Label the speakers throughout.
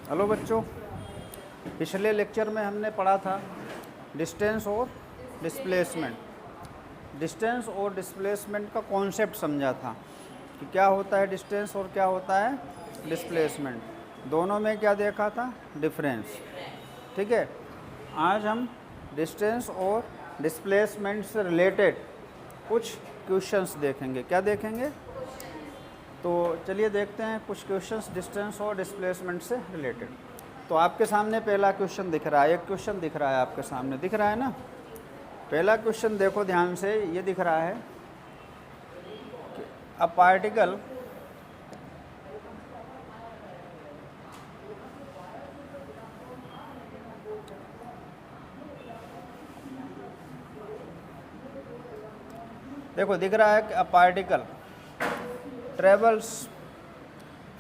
Speaker 1: Hello बच्चों, पिछले lecture में हमने पढ़ा था डिस्टेंस और डिस्प्लेसमेंट। डिस्टेंस और डिस्प्लेसमेंट का कॉन्सेप्ट समझा था कि क्या होता है डिस्टेंस और क्या होता है डिस्प्लेसमेंट, दोनों में क्या देखा था, डिफरेंस। ठीक है, आज हम डिस्टेंस और डिस्प्लेसमेंट से रिलेटेड कुछ क्वेश्चंस देखेंगे। क्या देखेंगे? तो चलिए देखते हैं कुछ क्वेश्चंस डिस्टेंस और डिस्प्लेसमेंट से रिलेटेड। तो आपके सामने पहला क्वेश्चन दिख रहा है, एक क्वेश्चन दिख रहा है आपके सामने, दिख रहा है ना। पहला क्वेश्चन देखो ध्यान से, ये दिख रहा है कि अ पार्टिकल देखो दिख रहा है कि अ पार्टिकल ट्रेवल्स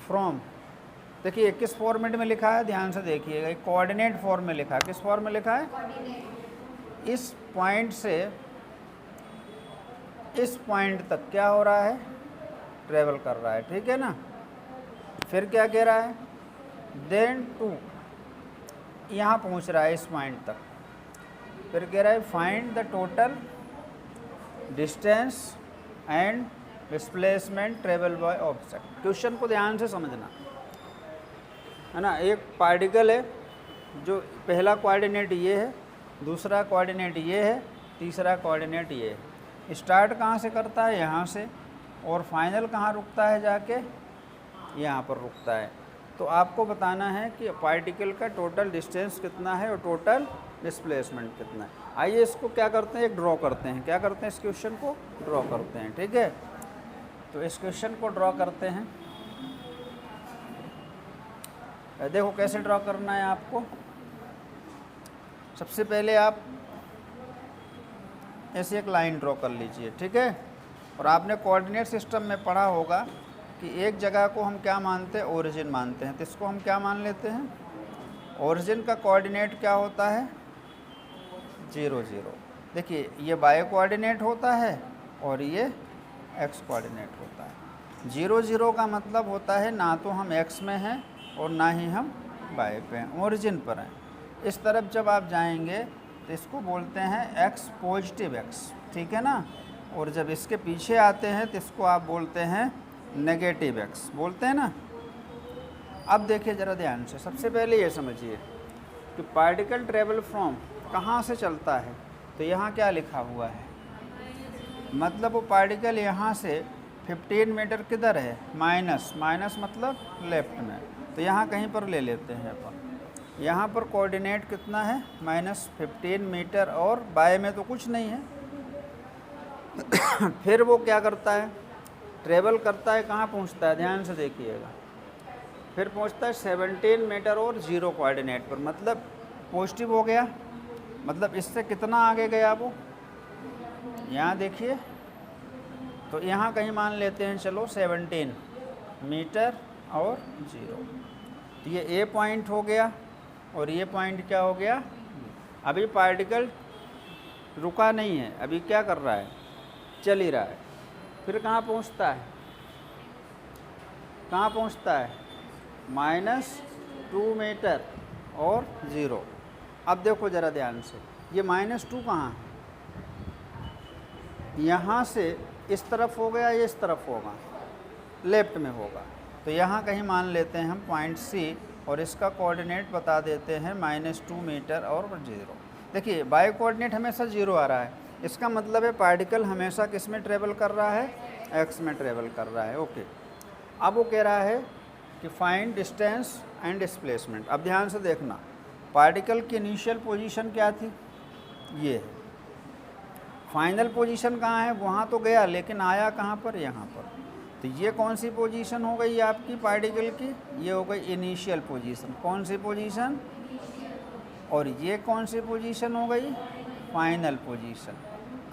Speaker 1: फ्रॉम, देखिए किस फॉर्मेट में लिखा है, ध्यान से देखिएगा, एक कोऑर्डिनेट फॉर्म में लिखा है। किस फॉर्म में लिखा है? इस पॉइंट से इस पॉइंट तक क्या हो रहा है, ट्रेवल कर रहा है। ठीक है ना। फिर क्या कह रहा है, देन टू, यहाँ पहुँच रहा है इस पॉइंट तक। फिर कह रहा है find the total distance and displacement travel by object. Question को ध्यान से समझना है ना। एक पार्टिकल है जो पहला कोऑर्डिनेट ये है, दूसरा कोऑर्डिनेट ये है, तीसरा कोऑर्डिनेट ये है। स्टार्ट कहाँ से करता है, यहाँ से, और फाइनल कहाँ रुकता है, जाके यहाँ पर रुकता है। तो आपको बताना है कि पार्टिकल का टोटल डिस्टेंस कितना है और टोटल डिस्प्लेसमेंट कितना है। आइए इसको क्या करते हैं, एक ड्रॉ करते हैं। क्या करते हैं, इस क्वेश्चन को ड्रॉ करते हैं। ठीक है, तो इस क्वेश्चन को ड्रॉ करते हैं। देखो कैसे ड्रॉ करना है आपको। सबसे पहले आप ऐसे एक लाइन ड्रॉ कर लीजिए। ठीक है, और आपने कोऑर्डिनेट सिस्टम में पढ़ा होगा कि एक जगह को हम क्या मानते हैं, ओरिजिन मानते हैं। तो इसको हम क्या मान लेते हैं, ओरिजिन का कोऑर्डिनेट क्या होता है, 0 0। देखिए ये वाई कोऑर्डिनेट होता है और ये एक्स कोऑर्डिनेट होता है। 0 0 का मतलब होता है ना तो हम एक्स में हैं और ना ही हम वाई पे हैं, ओरिजिन पर हैं। इस तरफ जब आप जाएंगे तो इसको बोलते हैं एक्स पॉजिटिव एक्स। ठीक है ना। और जब इसके पीछे आते हैं तो इसको आप बोलते हैं नेगेटिव एक्स, बोलते हैं ना। अब देखिए ज़रा ध्यान से, सबसे पहले ये समझिए कि पार्टिकल ट्रेवल फ्रॉम कहाँ से चलता है। तो यहाँ क्या लिखा हुआ है, मतलब वो पार्टिकल यहाँ से 15 मीटर किधर है, माइनस, माइनस मतलब लेफ्ट में। तो यहाँ कहीं पर ले लेते हैं अपन। यहाँ पर कोऑर्डिनेट कितना है, -15 मीटर, और बाय में तो कुछ नहीं है। फिर वो क्या करता है, ट्रेवल करता है, कहाँ पहुँचता है, ध्यान से देखिएगा। फिर पहुँचता है 17 मीटर और 0 कोऑर्डिनेट पर, मतलब पॉजिटिव हो गया। मतलब इससे कितना आगे गया वो, यहाँ देखिए। तो यहाँ कहीं मान लेते हैं, चलो 17 मीटर और 0। तो ये ए पॉइंट हो गया और ये पॉइंट क्या हो गया। अभी पार्टिकल रुका नहीं है, अभी क्या कर रहा है, चल ही रहा है। फिर कहाँ पहुँचता है, कहाँ पहुँचता है, -2 मीटर और 0। अब देखो ज़रा ध्यान से, ये -2 कहाँ है, यहाँ से इस तरफ हो गया, ये इस तरफ होगा, लेफ्ट में होगा। तो यहाँ कहीं मान लेते हैं हम पॉइंट सी, और इसका कोऑर्डिनेट बता देते हैं -2 मीटर और 0। देखिए बाय कोऑर्डिनेट हमेशा 0 आ रहा है, इसका मतलब है पार्टिकल हमेशा किस में ट्रेवल कर रहा है, एक्स में ट्रेवल कर रहा है। ओके, अब वो कह रहा है कि फाइंड डिस्टेंस एंड डिस्प्लेसमेंट। अब ध्यान से देखना, पार्टिकल की इनिशियल पोजीशन क्या थी, ये है। फाइनल पोजीशन कहाँ है, वहाँ तो गया, लेकिन आया कहाँ पर, यहाँ पर। तो ये कौन सी पोजीशन हो गई आपकी पार्टिकल की, ये हो गई इनिशियल पोजीशन। कौन सी पोजीशन, और ये कौन सी पोजीशन हो गई, फाइनल पोजीशन।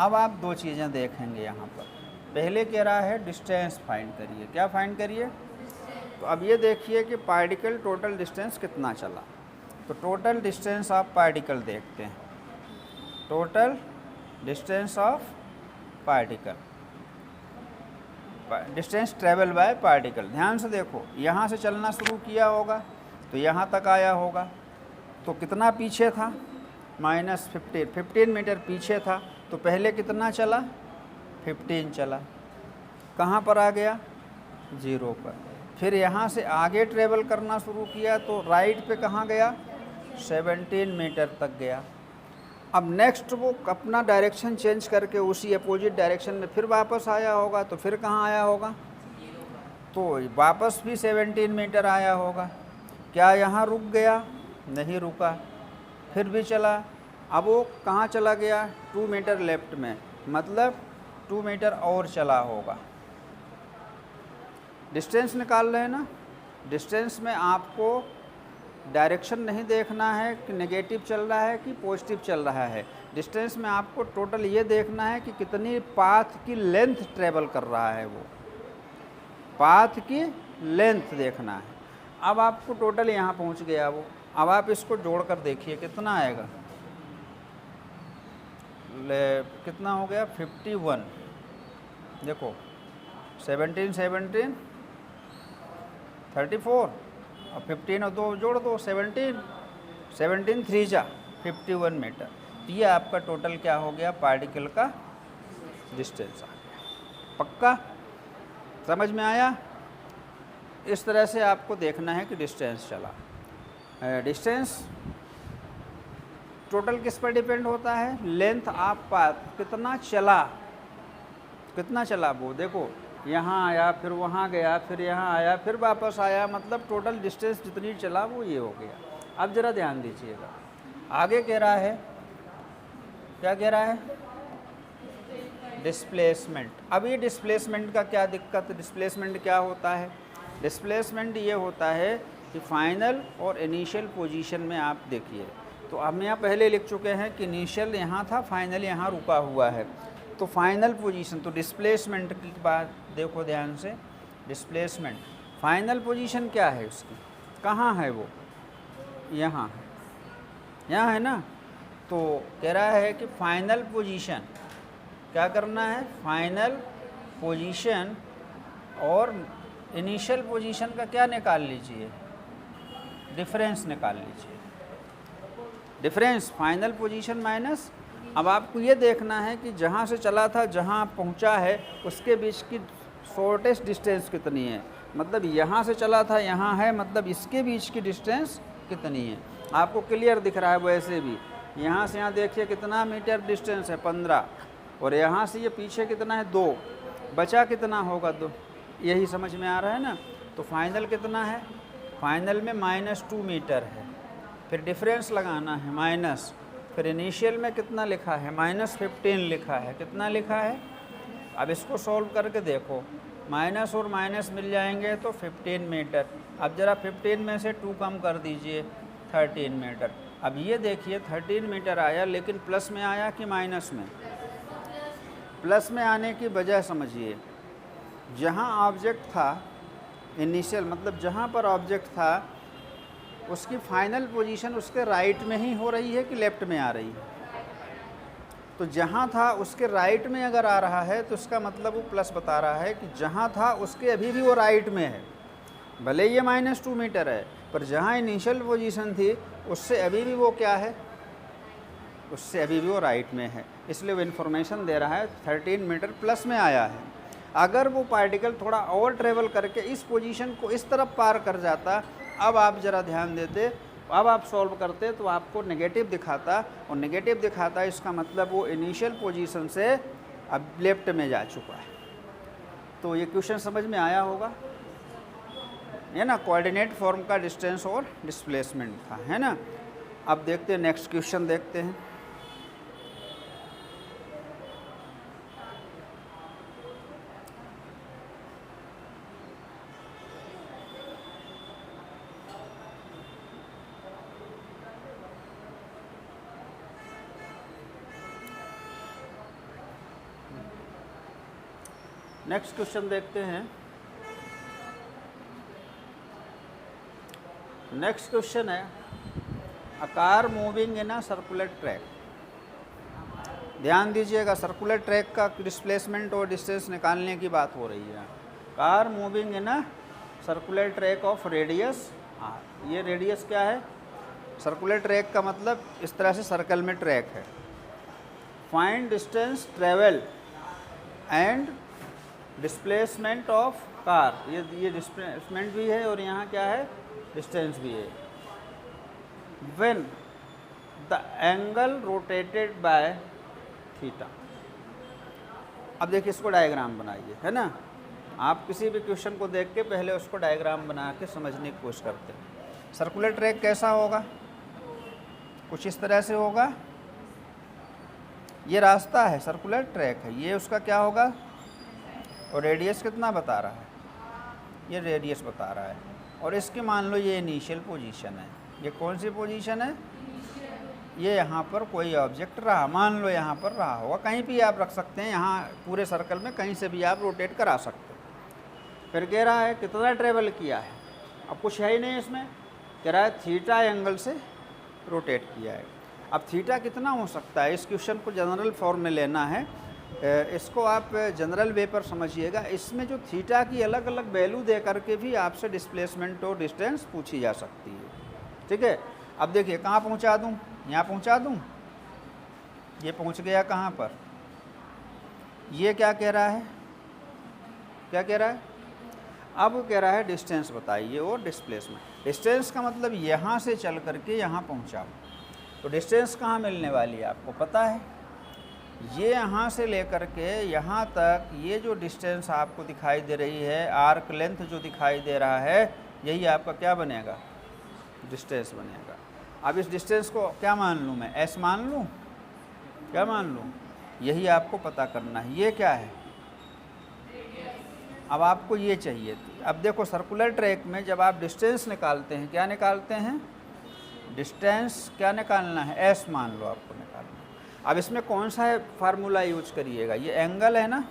Speaker 1: अब आप दो चीज़ें देखेंगे यहाँ पर। पहले कह रहा है डिस्टेंस फाइंड करिए। क्या फाइंड करिए, तो अब ये देखिए कि पार्टिकल टोटल डिस्टेंस कितना चला। तो टोटल डिस्टेंस ऑफ पार्टिकल देखते हैं, total distance of particle, distance travel by particle. ध्यान से देखो, यहाँ से चलना शुरू किया होगा, तो यहाँ तक आया होगा। तो कितना पीछे था? -15, 15 मीटर पीछे था। तो पहले कितना चला? 15 चला। कहाँ पर आ गया? 0 पर। फिर यहाँ से आगे ट्रेवल करना शुरू किया तो राइट पे कहाँ गया? 17 मीटर तक गया। अब नेक्स्ट वो अपना डायरेक्शन चेंज करके उसी अपोजिट डायरेक्शन में फिर वापस आया होगा। तो फिर कहाँ आया होगा? तो वापस भी 17 मीटर आया होगा। क्या यहाँ रुक गया? नहीं रुका, फिर भी चला। अब वो कहाँ चला गया? 2 मीटर लेफ्ट में, मतलब 2 मीटर और चला होगा। डिस्टेंस निकाल रहे हैं ना। डिस्टेंस में आपको डायरेक्शन नहीं देखना है कि नेगेटिव चल रहा है कि पॉजिटिव चल रहा है। डिस्टेंस में आपको टोटल ये देखना है कि कितनी पाथ की लेंथ ट्रेवल कर रहा है, वो पाथ की लेंथ देखना है। अब आपको टोटल यहाँ पहुँच गया वो। अब आप इसको जोड़ कर देखिए कितना आएगा। कितना हो गया? 51। देखो 17 17 34 और 15 और 2 जोड़ दो 17 17 3 जा 51 मीटर। तो ये आपका टोटल क्या हो गया? पार्टिकल का डिस्टेंस आ गया। पक्का समझ में आया? इस तरह से आपको देखना है कि डिस्टेंस चला। डिस्टेंस टोटल किस पर डिपेंड होता है? लेंथ ऑफ पाथ, कितना चला, कितना चला वो। देखो यहाँ आया, फिर वहाँ गया, फिर यहाँ आया, फिर वापस आया, मतलब टोटल डिस्टेंस जितनी चला वो ये हो गया। अब ज़रा ध्यान दीजिएगा, आगे कह रहा है, क्या कह रहा है? डिस्प्लेसमेंट। अब ये डिस्प्लेसमेंट का क्या दिक्कत? डिस्प्लेसमेंट क्या होता है? डिस्प्लेसमेंट ये होता है कि फाइनल और इनिशियल पोजीशन में आप देखिए। तो हम यहाँ पहले लिख चुके हैं कि इनिशियल यहाँ था, फाइनल यहाँ रुका हुआ है। तो फाइनल पोजीशन, तो डिस्प्लेसमेंट की बात देखो ध्यान से। डिस्प्लेसमेंट फाइनल पोजीशन क्या है उसकी? कहाँ है वो? यहाँ है, यहाँ है ना। तो कह रहा है कि फाइनल पोजीशन क्या करना है? फाइनल पोजीशन और इनिशियल पोजीशन का क्या निकाल लीजिए? डिफरेंस निकाल लीजिए। Difference final position minus. अब आपको ये देखना है कि जहाँ से चला था जहाँ पहुँचा है उसके बीच की शॉर्टेस्ट डिस्टेंस कितनी है। मतलब यहाँ से चला था यहाँ है, मतलब इसके बीच की डिस्टेंस कितनी है। आपको क्लियर दिख रहा है वैसे भी। यहाँ से यहाँ देखिए कितना मीटर डिस्टेंस है? 15। और यहाँ से ये पीछे कितना है? 2। बचा कितना होगा? 2। यही समझ में आ रहा है ना। तो फाइनल कितना है? फाइनल में -2 मीटर है। फिर डिफरेंस लगाना है माइनस। फिर इनिशियल में कितना लिखा है? -15 लिखा है। कितना लिखा है? अब इसको सॉल्व करके देखो, माइनस और माइनस मिल जाएंगे तो 15 मीटर। अब ज़रा 15 में से 2 कम कर दीजिए, 13 मीटर। अब ये देखिए 13 मीटर आया, लेकिन प्लस में आया कि माइनस में? प्लस में आने की वजह समझिए। जहाँ ऑब्जेक्ट था इनिशियल, मतलब जहाँ पर ऑब्जेक्ट था उसकी फाइनल पोजीशन उसके राइट में ही हो रही है कि लेफ़्ट में आ रही है? तो जहाँ था उसके राइट में अगर आ रहा है तो उसका मतलब वो प्लस बता रहा है कि जहाँ था उसके अभी भी वो राइट में है। भले ये -2 मीटर है, पर जहाँ इनिशियल पोजीशन थी उससे अभी भी वो क्या है? उससे अभी भी वो राइट में है। इसलिए वो इन्फॉर्मेशन दे रहा है 13 मीटर प्लस में आया है। अगर वो पार्टिकल थोड़ा और ट्रेवल करके इस पोजीशन को इस तरफ पार कर जाता, अब आप ज़रा ध्यान देते, अब आप सॉल्व करते तो आपको नेगेटिव दिखाता, और नेगेटिव दिखाता इसका मतलब वो इनिशियल पोजीशन से अब लेफ्ट में जा चुका है। तो ये क्वेश्चन समझ में आया होगा, है ना। कोऑर्डिनेट फॉर्म का डिस्टेंस और डिस्प्लेसमेंट था, है ना। अब देखते हैं नेक्स्ट क्वेश्चन देखते हैं। नेक्स्ट क्वेश्चन देखते हैं। नेक्स्ट क्वेश्चन है, a car moving in a circular track. ध्यान दीजिएगा, सर्कुलर ट्रैक का डिस्प्लेसमेंट और डिस्टेंस निकालने की बात हो रही है। Car moving in a circular track of radius R. ये रेडियस क्या है? सर्कुलर ट्रैक का मतलब इस तरह से सर्कल में ट्रैक है। Find distance travel and displacement of car. ये डिस्प्लेसमेंट भी है और यहाँ क्या है? डिस्टेंस भी है। When the angle rotated by theta. अब देखिए इसको डायग्राम बनाइए, है ना। आप किसी भी क्वेश्चन को देख के पहले उसको डायग्राम बना के समझने की कोशिश करते हैं। सर्कुलर ट्रैक कैसा होगा? कुछ इस तरह से होगा। ये रास्ता है, सर्कुलर ट्रैक है, ये उसका क्या होगा? और रेडियस कितना बता रहा है? ये रेडियस बता रहा है। और इसकी मान लो ये इनिशियल पोजीशन है। ये कौन सी पोजीशन है? ये यहाँ पर कोई ऑब्जेक्ट रहा, मान लो यहाँ पर रहा होगा, कहीं भी आप रख सकते हैं, यहाँ पूरे सर्कल में कहीं से भी आप रोटेट करा सकते हैं। फिर कह रहा है कितना ट्रेवल किया है। अब कुछ है ही नहीं इसमें, कह रहा है थीटा एंगल से रोटेट किया है। अब थीटा कितना हो सकता है? इस क्वेश्चन को जनरल फॉर्म में लेना है, इसको आप जनरल वे पर समझिएगा। इसमें जो थीटा की अलग अलग वैल्यू दे करके भी आपसे डिस्प्लेसमेंट और डिस्टेंस पूछी जा सकती है, ठीक है। अब देखिए कहाँ पहुँचा दूँ? यहाँ पहुँचा दूँ, ये पहुँच गया कहाँ पर? ये क्या कह रहा है? क्या कह रहा है? अब कह रहा है डिस्टेंस बताइए और डिस्प्लेसमेंट। डिस्टेंस का मतलब यहाँ से चल करके यहाँ पहुँचाओ, तो डिस्टेंस कहाँ मिलने वाली है आपको पता है? ये यहाँ से लेकर के यहाँ तक ये जो डिस्टेंस आपको दिखाई दे रही है, आर्क लेंथ जो दिखाई दे रहा है, यही आपका क्या बनेगा? डिस्टेंस बनेगा। अब इस डिस्टेंस को क्या मान लूँ मैं? एस मान लूँ? क्या मान लूँ? यही आपको पता करना है। ये क्या है? अब आपको ये चाहिए थी। अब देखो सर्कुलर ट्रैक में जब आप डिस्टेंस निकालते हैं, क्या निकालते हैं? डिस्टेंस क्या निकालना है? एस मान लो आपको निकालना है। अब इसमें कौन सा फार्मूला यूज करिएगा? ये एंगल है ना,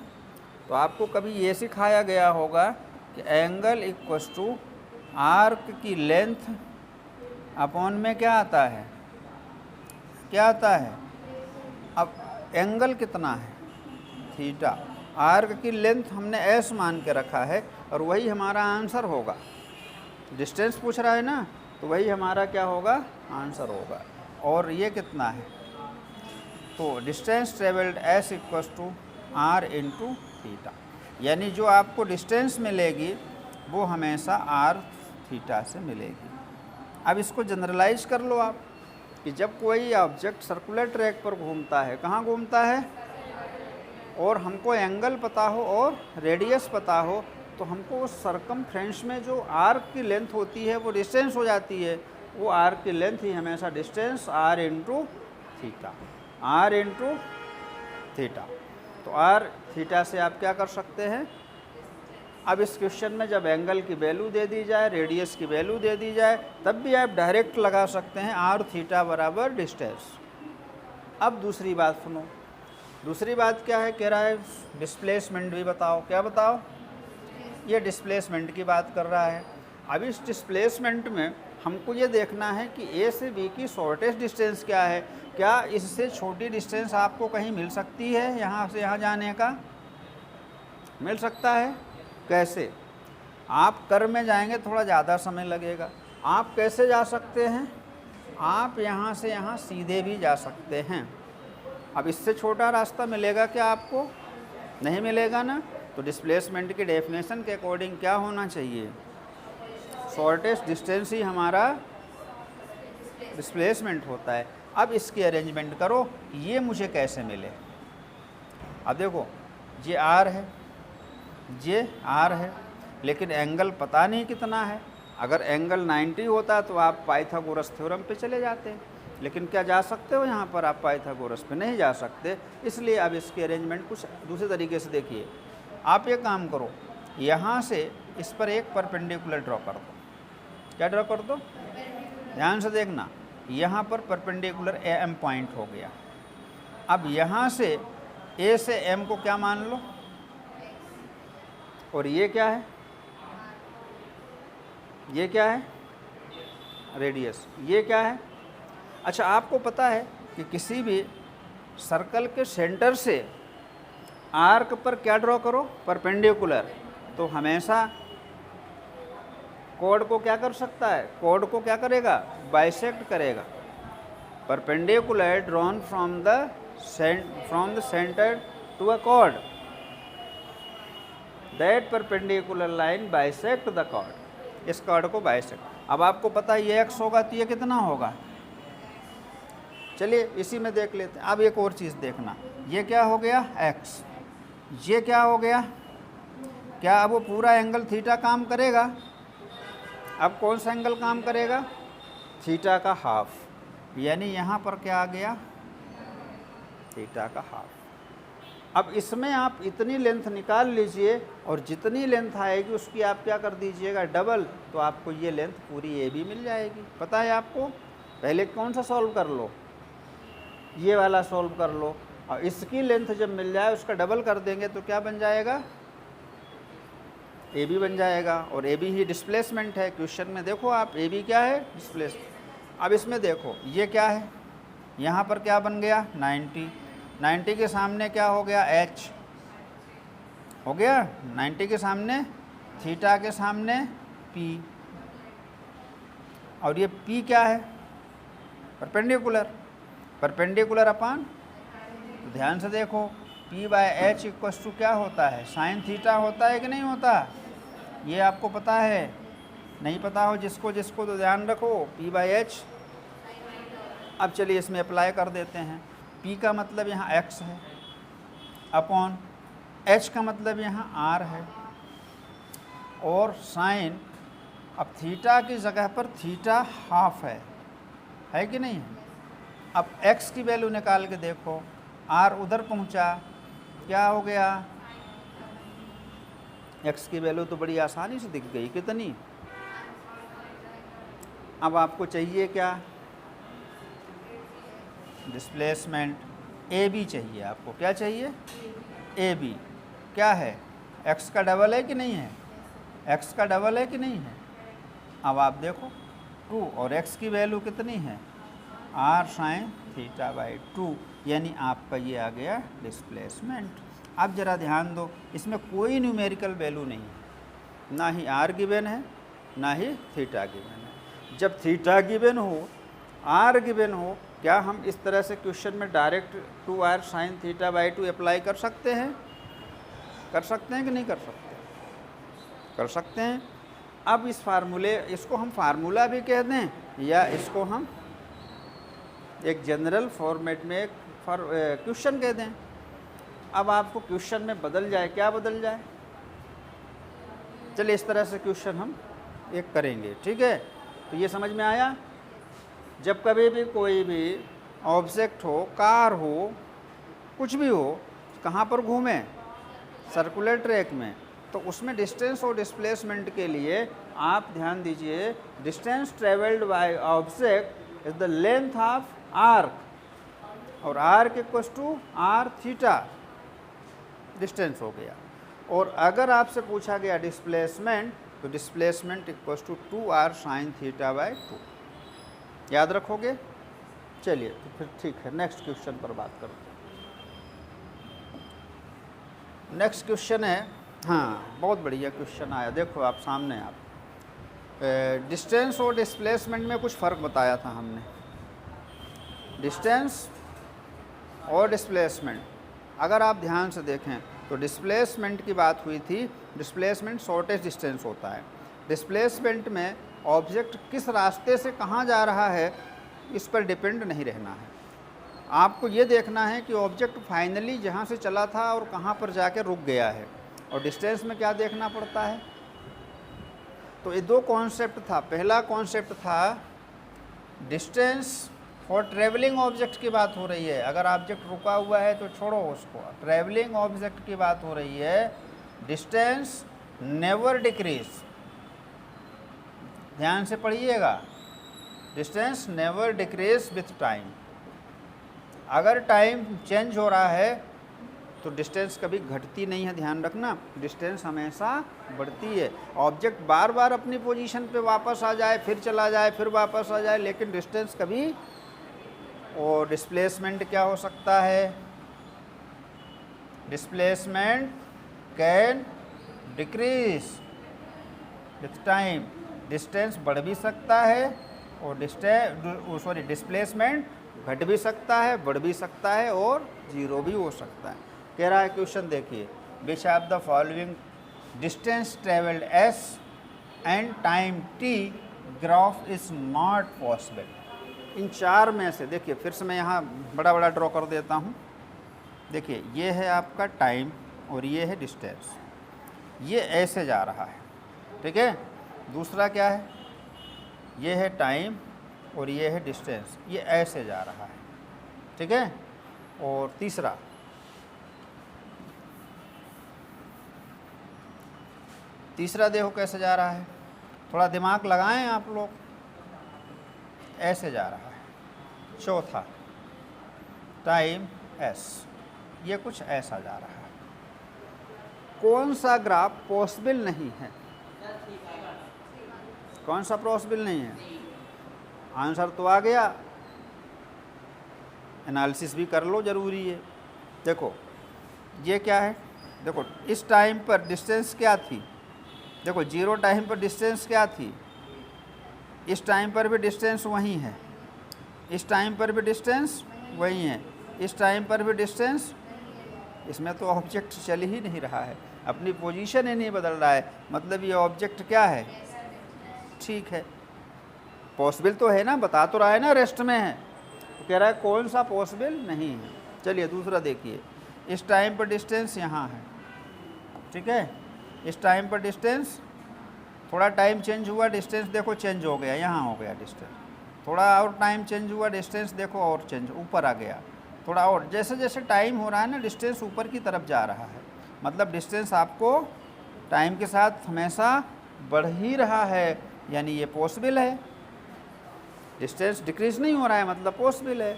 Speaker 1: तो आपको कभी ये सिखाया गया होगा कि एंगल इक्वल्स टू आर्क की लेंथ अपॉन में क्या आता है? क्या आता है? अब एंगल कितना है? थीटा। आर्क की लेंथ हमने एस मान के रखा है और वही हमारा आंसर होगा। डिस्टेंस पूछ रहा है ना, तो वही हमारा क्या होगा? आंसर होगा। और ये कितना है? तो distance travelled S equals to R into theta, यानी जो आपको डिस्टेंस मिलेगी वो हमेशा आर थीटा से मिलेगी। अब इसको जनरलाइज कर लो आप कि जब कोई ऑब्जेक्ट सर्कुलर ट्रैक पर घूमता है, कहाँ घूमता है, और हमको एंगल पता हो और रेडियस पता हो, तो हमको उस सरकमफ्रेंस में जो आर्क की लेंथ होती है वो डिस्टेंस हो जाती है। वो आर्क की लेंथ ही हमेशा distance R into theta, R into theta. तो आर थीटा से आप क्या कर सकते हैं? अब इस क्वेश्चन में जब एंगल की वैल्यू दे दी जाए, रेडियस की वैल्यू दे दी जाए, तब भी आप डायरेक्ट लगा सकते हैं आर थीटा बराबर डिस्टेंस। अब दूसरी बात सुनो। दूसरी बात क्या है? कह रहा है डिस्प्लेसमेंट भी बताओ। क्या बताओ? ये डिस्प्लेसमेंट की बात कर रहा है। अब इस डिस्प्लेसमेंट में हमको ये देखना है कि ए से बी की शॉर्टेस्ट डिस्टेंस क्या है। क्या इससे छोटी डिस्टेंस आपको कहीं मिल सकती है? यहाँ से यहाँ जाने का मिल सकता है? कैसे? आप कर में जाएंगे थोड़ा ज़्यादा समय लगेगा। आप कैसे जा सकते हैं? आप यहाँ से यहाँ सीधे भी जा सकते हैं। अब इससे छोटा रास्ता मिलेगा क्या आपको? नहीं मिलेगा ना। तो डिस्प्लेसमेंट की डेफिनेशन के अकॉर्डिंग क्या होना चाहिए? शॉर्टेस्ट डिस्टेंस ही हमारा डिस्प्लेसमेंट होता है। अब इसकी अरेंजमेंट करो, ये मुझे कैसे मिले। अब देखो ये आर है, ये आर है, लेकिन एंगल पता नहीं कितना है। अगर एंगल 90 होता तो आप पाइथागोरस थ्योरम पे चले जाते, लेकिन क्या जा सकते हो यहाँ पर आप पाइथागोरस पे? नहीं जा सकते। इसलिए अब इसकी अरेंजमेंट कुछ दूसरे तरीके से देखिए। आप एक काम करो, यहाँ से इस पर एक परपेंडिकुलर ड्रॉ कर दो। क्या ड्रॉ कर दो? ध्यान से देखना, यहाँ पर परपेंडिकुलर ए एम पॉइंट हो गया। अब यहाँ से ए से एम को क्या मान लो, और ये क्या है? ये क्या है? रेडियस। ये क्या है? अच्छा, आपको पता है कि किसी भी सर्कल के सेंटर से आर्क पर क्या ड्रॉ करो? परपेंडिकुलर। तो हमेशा कॉर्ड को क्या कर सकता है, कॉर्ड को क्या करेगा, बाइसेक्ट करेगा। Perpendicular drawn from the centre to a chord, that perpendicular line bisect the chord, इस कॉर्ड को बाइसेक्ट। अब आपको पता है ये x होगा तो ये कितना होगा, चलिए इसी में देख लेते हैं। अब एक और चीज़ देखना, ये क्या हो गया x, ये क्या हो गया, क्या अब वो पूरा एंगल थीटा काम करेगा, अब कौन सा एंगल काम करेगा, थीटा का हाफ, यानी यहाँ पर क्या आ गया, थीटा का हाफ। अब इसमें आप इतनी लेंथ निकाल लीजिए और जितनी लेंथ आएगी उसकी आप क्या कर दीजिएगा, डबल, तो आपको ये लेंथ पूरी ए बी मिल जाएगी। पता है आपको, पहले कौन सा सॉल्व कर लो, ये वाला सॉल्व कर लो, और इसकी लेंथ जब मिल जाए उसका डबल कर देंगे तो क्या बन जाएगा, ए बी बन जाएगा। और ए बी ही डिस्प्लेसमेंट है, क्वेश्चन में देखो आप, ए बी क्या है, डिस्प्लेस। अब इसमें देखो ये क्या है, यहाँ पर क्या बन गया 90, 90 के सामने क्या हो गया, h हो गया, 90 के सामने थीटा के सामने p, और ये p क्या है, परपेंडिकुलर, परपेंडिकुलर अपान, तो ध्यान से देखो p by H equals to क्या होता है, साइन थीटा होता है कि नहीं होता, ये आपको पता है, नहीं पता हो जिसको जिसको तो ध्यान रखो, p बाय एच। अब चलिए इसमें अप्लाई कर देते हैं, p का मतलब यहाँ x है, अपॉन h का मतलब यहाँ r है, और साइन, अब थीटा की जगह पर थीटा हाफ है कि नहीं है। अब x की वैल्यू निकाल के देखो, r उधर पहुँचा, क्या हो गया, x की वैल्यू तो बड़ी आसानी से दिख गई, कितनी। अब आपको चाहिए क्या, डिस्प्लेसमेंट, ए बी चाहिए आपको, क्या चाहिए, ए बी क्या है, x का डबल है कि नहीं है, x का डबल है कि नहीं है। अब आप देखो 2 और x की वैल्यू कितनी है, r साइन थीटा बाई 2, यानी आपका ये आ गया डिस्प्लेसमेंट। अब ज़रा ध्यान दो, इसमें कोई न्यूमेरिकल वैल्यू नहीं है, ना ही r गिवन है ना ही थीटा गिवन है। जब थीटा गिवन हो, r गिवन हो, क्या हम इस तरह से क्वेश्चन में direct 2r sine theta by 2 apply कर सकते हैं, कर सकते हैं कि नहीं कर सकते, कर सकते हैं। अब इस फार्मूले, इसको हम फार्मूला भी कह दें या इसको हम एक जनरल फॉर्मेट में एक क्वेश्चन कह दें। अब आपको क्वेश्चन में बदल जाए, क्या बदल जाए, चलिए इस तरह से क्वेश्चन हम एक करेंगे, ठीक है। तो ये समझ में आया, जब कभी भी कोई भी ऑब्जेक्ट हो, कार हो, कुछ भी हो, कहाँ पर घूमे, सर्कुलर ट्रैक में, तो उसमें डिस्टेंस और डिस्प्लेसमेंट के लिए आप ध्यान दीजिए, distance travelled by object is the length of arc, और arc equals to r theta, distance हो गया। और अगर आपसे पूछा गया डिस्प्लेसमेंट, तो displacement equals to 2r sine theta by 2, याद रखोगे। चलिए तो फिर ठीक है, नेक्स्ट क्वेश्चन पर बात करते हैं। नेक्स्ट क्वेश्चन है, हाँ बहुत बढ़िया क्वेश्चन आया, देखो आप सामने, आप डिस्टेंस और डिस्प्लेसमेंट में कुछ फ़र्क बताया था हमने, डिस्टेंस और डिस्प्लेसमेंट। अगर आप ध्यान से देखें तो डिस्प्लेसमेंट की बात हुई थी, डिस्प्लेसमेंट शॉर्टेस्ट डिस्टेंस होता है। डिस्प्लेसमेंट में ऑब्जेक्ट किस रास्ते से कहाँ जा रहा है इस पर डिपेंड नहीं रहना है, आपको ये देखना है कि ऑब्जेक्ट फाइनली जहाँ से चला था और कहाँ पर जाके रुक गया है। और डिस्टेंस में क्या देखना पड़ता है, तो ये दो कॉन्सेप्ट था। पहला कॉन्सेप्ट था डिस्टेंस फॉर ट्रैवलिंग ऑब्जेक्ट की बात हो रही है, अगर ऑब्जेक्ट रुका हुआ है तो छोड़ो उसको, ट्रैवलिंग ऑब्जेक्ट की बात हो रही है। डिस्टेंस नेवर डिक्रीज, ध्यान से पढ़िएगा, distance never decrease with time. अगर टाइम चेंज हो रहा है तो डिस्टेंस कभी घटती नहीं है, ध्यान रखना, डिस्टेंस हमेशा बढ़ती है। ऑब्जेक्ट बार बार अपनी पोजीशन पे वापस आ जाए, फिर चला जाए, फिर वापस आ जाए, लेकिन डिस्टेंस कभी। और डिस्प्लेसमेंट क्या हो सकता है, displacement can decrease with time, distance बढ़ भी सकता है और डिस्प्लेसमेंट घट भी सकता है, बढ़ भी सकता है और जीरो भी हो सकता है। कह रहा है क्वेश्चन देखिए, which of the following distance travelled s and time t graph is not possible. इन चार में से देखिए, फिर से मैं यहाँ बड़ा बड़ा ड्रॉ कर देता हूँ। देखिए ये है आपका टाइम और ये है डिस्टेंस, ये ऐसे जा रहा है, ठीक है। दूसरा क्या है, ये है टाइम और ये है डिस्टेंस, ये ऐसे जा रहा है, ठीक है। और तीसरा देखो कैसे जा रहा है, थोड़ा दिमाग लगाएं आप लोग, ऐसे जा रहा है। चौथा टाइम एस, ये कुछ ऐसा जा रहा है। कौन सा ग्राफ पॉसिबल नहीं है? कौन सा पॉसिबल नहीं है? आंसर तो आ गया, एनालिसिस भी कर लो, ज़रूरी है। देखो ये क्या है, देखो इस टाइम पर डिस्टेंस क्या थी, देखो जीरो टाइम पर डिस्टेंस क्या थी, इस टाइम पर भी डिस्टेंस वही है, इस टाइम पर भी डिस्टेंस वही है, इस टाइम पर भी डिस्टेंस, इसमें तो ऑब्जेक्ट चल ही नहीं रहा है, अपनी पोजीशन ही नहीं बदल रहा है, मतलब ये ऑब्जेक्ट क्या है, ठीक है, पॉसिबल तो है ना, बता तो रहा है ना, रेस्ट में है। तो कह रहा है कौन सा पॉसिबल नहीं है। चलिए दूसरा देखिए, इस टाइम पर डिस्टेंस यहाँ है, ठीक है, इस टाइम पर डिस्टेंस, थोड़ा टाइम चेंज हुआ, डिस्टेंस देखो चेंज हो गया, यहाँ हो गया डिस्टेंस, थोड़ा और टाइम चेंज हुआ, डिस्टेंस देखो और चेंज, ऊपर आ गया, थोड़ा और, जैसे जैसे टाइम हो रहा है ना, डिस्टेंस ऊपर की तरफ जा रहा है, मतलब डिस्टेंस आपको टाइम के साथ हमेशा बढ़ ही रहा है, यानी ये पॉसिबल है। डिस्टेंस डिक्रीज नहीं हो रहा है, मतलब पॉसिबल है।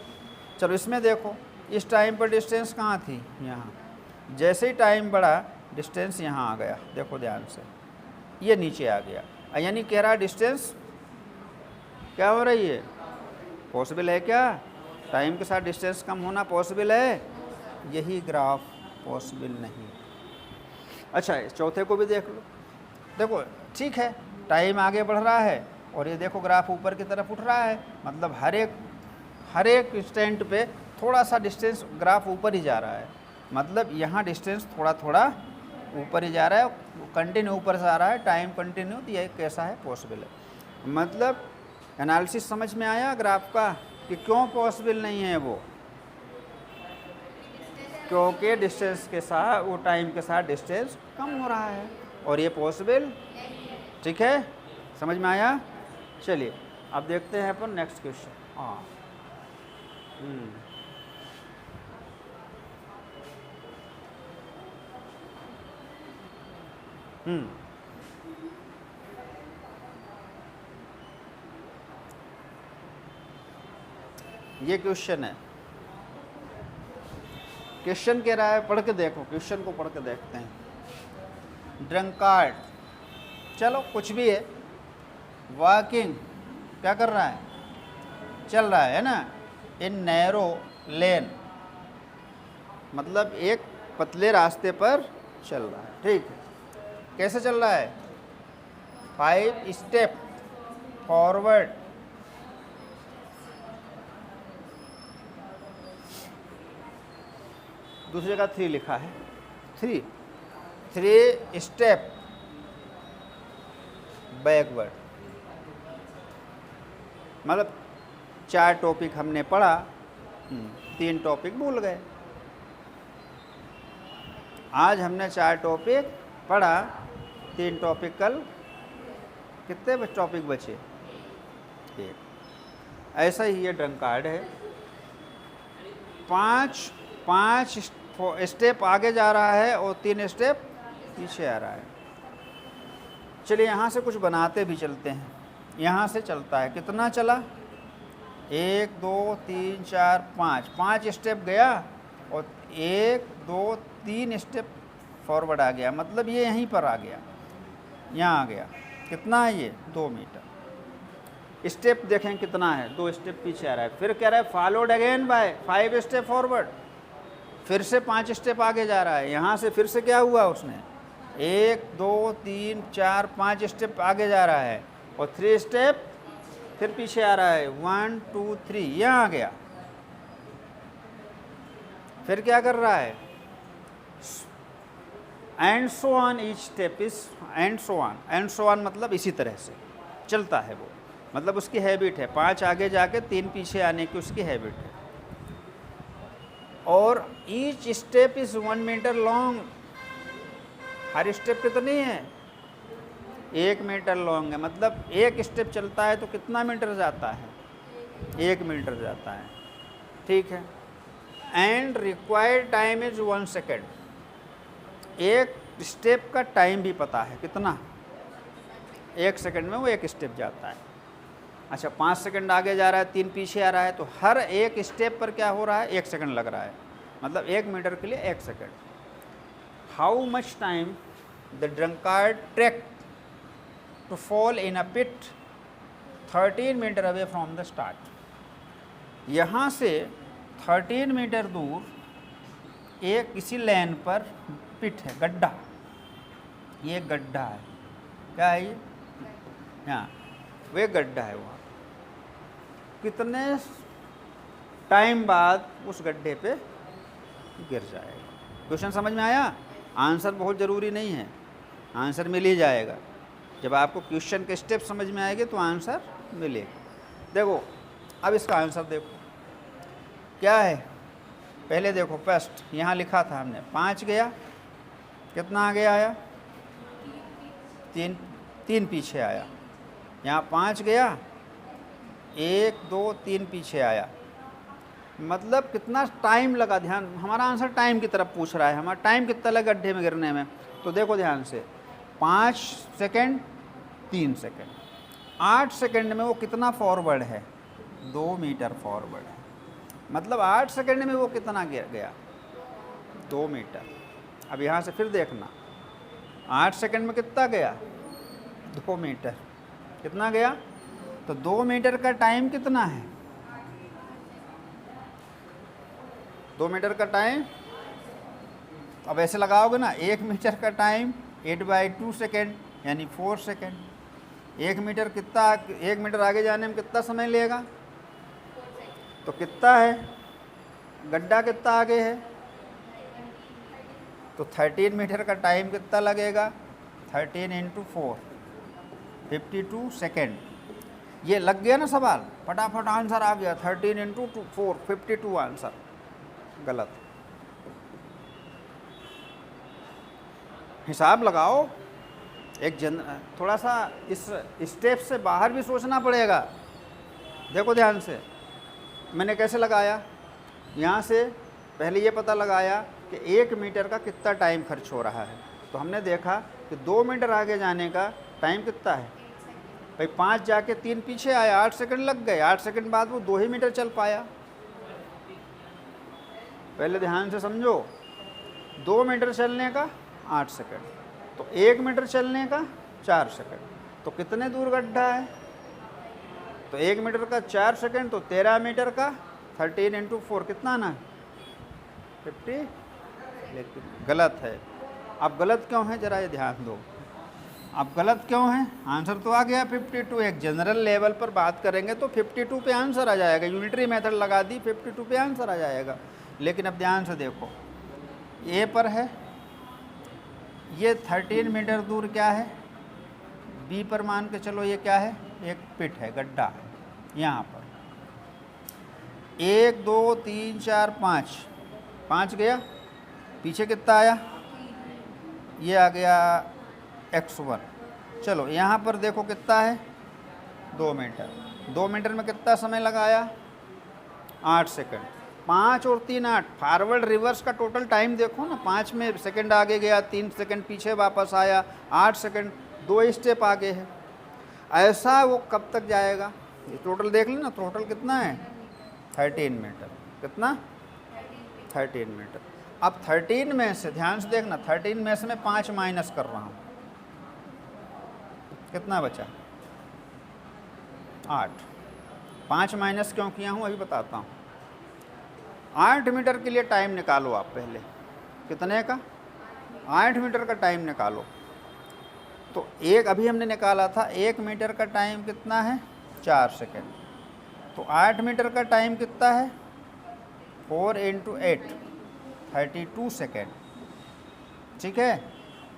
Speaker 1: चलो इसमें देखो, इस टाइम पर डिस्टेंस कहाँ थी, यहाँ, जैसे ही टाइम बढ़ा डिस्टेंस यहाँ आ गया, देखो ध्यान से, ये नीचे आ गया, यानी कह रहा डिस्टेंस क्या हो रही है, पॉसिबल है क्या, टाइम के साथ डिस्टेंस कम होना पॉसिबल है, यही ग्राफ पॉसिबल नहीं। अच्छा चौथे को भी देख लो, देखो ठीक है, टाइम आगे बढ़ रहा है और ये देखो ग्राफ ऊपर की तरफ उठ रहा है, मतलब हर एक इंस्टेंट पे थोड़ा सा डिस्टेंस ग्राफ ऊपर ही जा रहा है, मतलब यहाँ डिस्टेंस थोड़ा थोड़ा ऊपर ही जा रहा है, कंटिन्यू ऊपर से आ रहा है, टाइम कंटिन्यू, तो ये कैसा है, पॉसिबल है। मतलब एनालिसिस समझ में आया ग्राफ का कि क्यों पॉसिबल नहीं है वो, क्योंकि डिस्टेंस के साथ, वो टाइम के साथ डिस्टेंस कम हो रहा है, और ये पॉसिबल, ठीक है, समझ में आया। चलिए अब देखते हैं अपन नेक्स्ट क्वेश्चन। हाँ ये क्वेश्चन है, क्वेश्चन कह रहा है, पढ़ के देखो, क्वेश्चन को पढ़ के देखते हैं। ड्रंकार्ड, चलो कुछ भी है, वॉकिंग क्या कर रहा है, चल रहा है ना, इन नैरो लेन, मतलब एक पतले रास्ते पर चल रहा है, ठीक है, कैसे चल रहा है, 5 स्टेप फॉरवर्ड, दूसरे का 3 लिखा है, 3 स्टेप बैकवर्ड, मतलब 4 टॉपिक हमने पढ़ा, 3 टॉपिक भूल गए। आज हमने 4 टॉपिक पढ़ा, 3 टॉपिक, कल कितने टॉपिक बचे, 1। ऐसा ही ये ड्रंकार्ड है, 5 स्टेप आगे जा रहा है और 3 स्टेप पीछे आ रहा है। चलिए यहाँ से कुछ बनाते भी चलते हैं, यहाँ से चलता है, कितना चला, 1 2 3 4 5 स्टेप गया और 1 2 3 स्टेप फॉरवर्ड आ गया, मतलब ये यहीं पर आ गया, यहाँ आ गया, कितना है ये, 2 मीटर। स्टेप देखें कितना है, 2 स्टेप पीछे आ रहा है, फिर कह रहा है followed again by 5 step forward, फिर से 5 स्टेप आगे जा रहा है, यहाँ से फिर से क्या हुआ उसने, 1 2 3 4 5 स्टेप आगे जा रहा है, और 3 स्टेप फिर पीछे आ रहा है, 1 2 3, यहाँ आ गया। फिर क्या कर रहा है, and so on each step is and so on मतलब इसी तरह से चलता है वो, मतलब उसकी हैबिट है 5 आगे जाके 3 पीछे आने की उसकी हैबिट है। और each step is 1 metre long, हर स्टेप कितनी है, 1 मीटर लॉन्ग है, मतलब एक स्टेप चलता है तो कितना मीटर जाता है, 1 मीटर जाता है, ठीक है। And required time is 1 second, एक स्टेप का टाइम भी पता है कितना, 1 सेकेंड में वो एक स्टेप जाता है। अच्छा 5 सेकेंड आगे जा रहा है, 3 पीछे आ रहा है, तो हर एक स्टेप पर क्या हो रहा है, 1 सेकेंड लग रहा है, मतलब 1 मीटर के लिए 1 second. How much time the drunkard take to fall in a pit 13 metre away from the start. यहाँ से 13 मीटर दूर एक किसी लेन पर पिट है, गड्ढा, ये गड्ढा है, क्या है ये, यहाँ वे गड्ढा है, वहाँ कितने टाइम बाद उस गड्ढे पे गिर जाएगा। क्वेश्चन समझ में आया, आंसर बहुत ज़रूरी नहीं है, आंसर मिल ही जाएगा, जब आपको क्वेश्चन के स्टेप समझ में आएंगे तो आंसर मिलेगा। देखो अब इसका आंसर देखो क्या है, पहले देखो फर्स्ट यहाँ लिखा था हमने 5 गया, कितना आगे आया, 3 पीछे आया, यहाँ 5 गया, 1 2 3 पीछे आया, मतलब कितना टाइम लगा। ध्यान, हमारा आंसर टाइम की तरफ पूछ रहा है, हमारा टाइम कितना लगा गड्ढे में गिरने में, तो देखो ध्यान से 5 सेकेंड 3 सेकेंड, 8 सेकेंड में वो कितना फॉरवर्ड है, 2 मीटर फॉरवर्ड है, मतलब 8 सेकेंड में वो कितना गया, 2 मीटर। अब यहाँ से फिर देखना 8 सेकेंड में कितना गया, 2 मीटर, कितना गया, तो 2 मीटर का टाइम कितना है, 2 मीटर का टाइम, अब ऐसे लगाओगे ना, 1 मीटर का टाइम 8/2 सेकेंड यानी 4 सेकेंड। 1 मीटर कितना, 1 मीटर आगे जाने में कितना समय लेगा, तो कितना है, गड्ढा कितना आगे है, तो 13 मीटर का टाइम कितना लगेगा, 13 × 4 52 सेकेंड। ये लग गया ना सवाल, फटाफट आंसर आ गया, 13 × 4 52 आंसर, गलत। हिसाब लगाओ, थोड़ा सा इस स्टेप से बाहर भी सोचना पड़ेगा। देखो ध्यान से, मैंने कैसे लगाया, यहाँ से पहले ये पता लगाया कि 1 मीटर का कितना टाइम खर्च हो रहा है, तो हमने देखा कि 2 मीटर आगे जाने का टाइम कितना है भाई, 5 जाके 3 पीछे आया, 8 सेकंड लग गए, 8 सेकंड बाद वो 2 ही मीटर चल पाया। पहले ध्यान से समझो, 2 मीटर चलने का 8 सेकंड, तो 1 मीटर चलने का 4 सेकंड, तो कितने दूर गड्ढा है, तो 1 मीटर का 4 सेकंड, तो 13 मीटर का 13 × 4 कितना ना 50, लेकिन गलत है। अब गलत क्यों है, जरा ये ध्यान दो, अब गलत क्यों है, आंसर तो आ गया 52। एक जनरल लेवल पर बात करेंगे तो 52 पे आंसर आ जाएगा, यूनिटरी मेथड लगा दी 52 पे आंसर आ जाएगा। लेकिन अब ध्यान से देखो, ए पर है ये 13 मीटर दूर क्या है, बी पर मान के चलो ये क्या है, एक पिट है, गड्ढा है, यहाँ पर 1 2 3 4 5 गया, पीछे कितना आया, ये आ गया x1। चलो यहाँ पर देखो कितना है, 2 मीटर, 2 मीटर में कितना समय लगाया, 8 सेकंड, 5 और 3 8, फॉरवर्ड रिवर्स का टोटल टाइम देखो ना, 5 में सेकंड आगे गया, 3 सेकंड पीछे वापस आया, 8 सेकंड, 2 स्टेप आगे है, ऐसा वो कब तक जाएगा, ये टोटल देख लेना, टोटल कितना है 13 मीटर, कितना 13 मीटर। अब 13 में से ध्यान से देखना, 13 में से मैं 5 माइनस कर रहा हूँ, कितना बचा 8, 5 माइनस क्यों किया हूँ अभी बताता हूँ। 8 मीटर के लिए टाइम निकालो आप, पहले कितने का, 8 मीटर का टाइम निकालो, तो एक अभी हमने निकाला था 1 मीटर का टाइम कितना है 4 सेकेंड, तो 8 मीटर का टाइम कितना है 4 × 8 32 सेकेंड। ठीक है,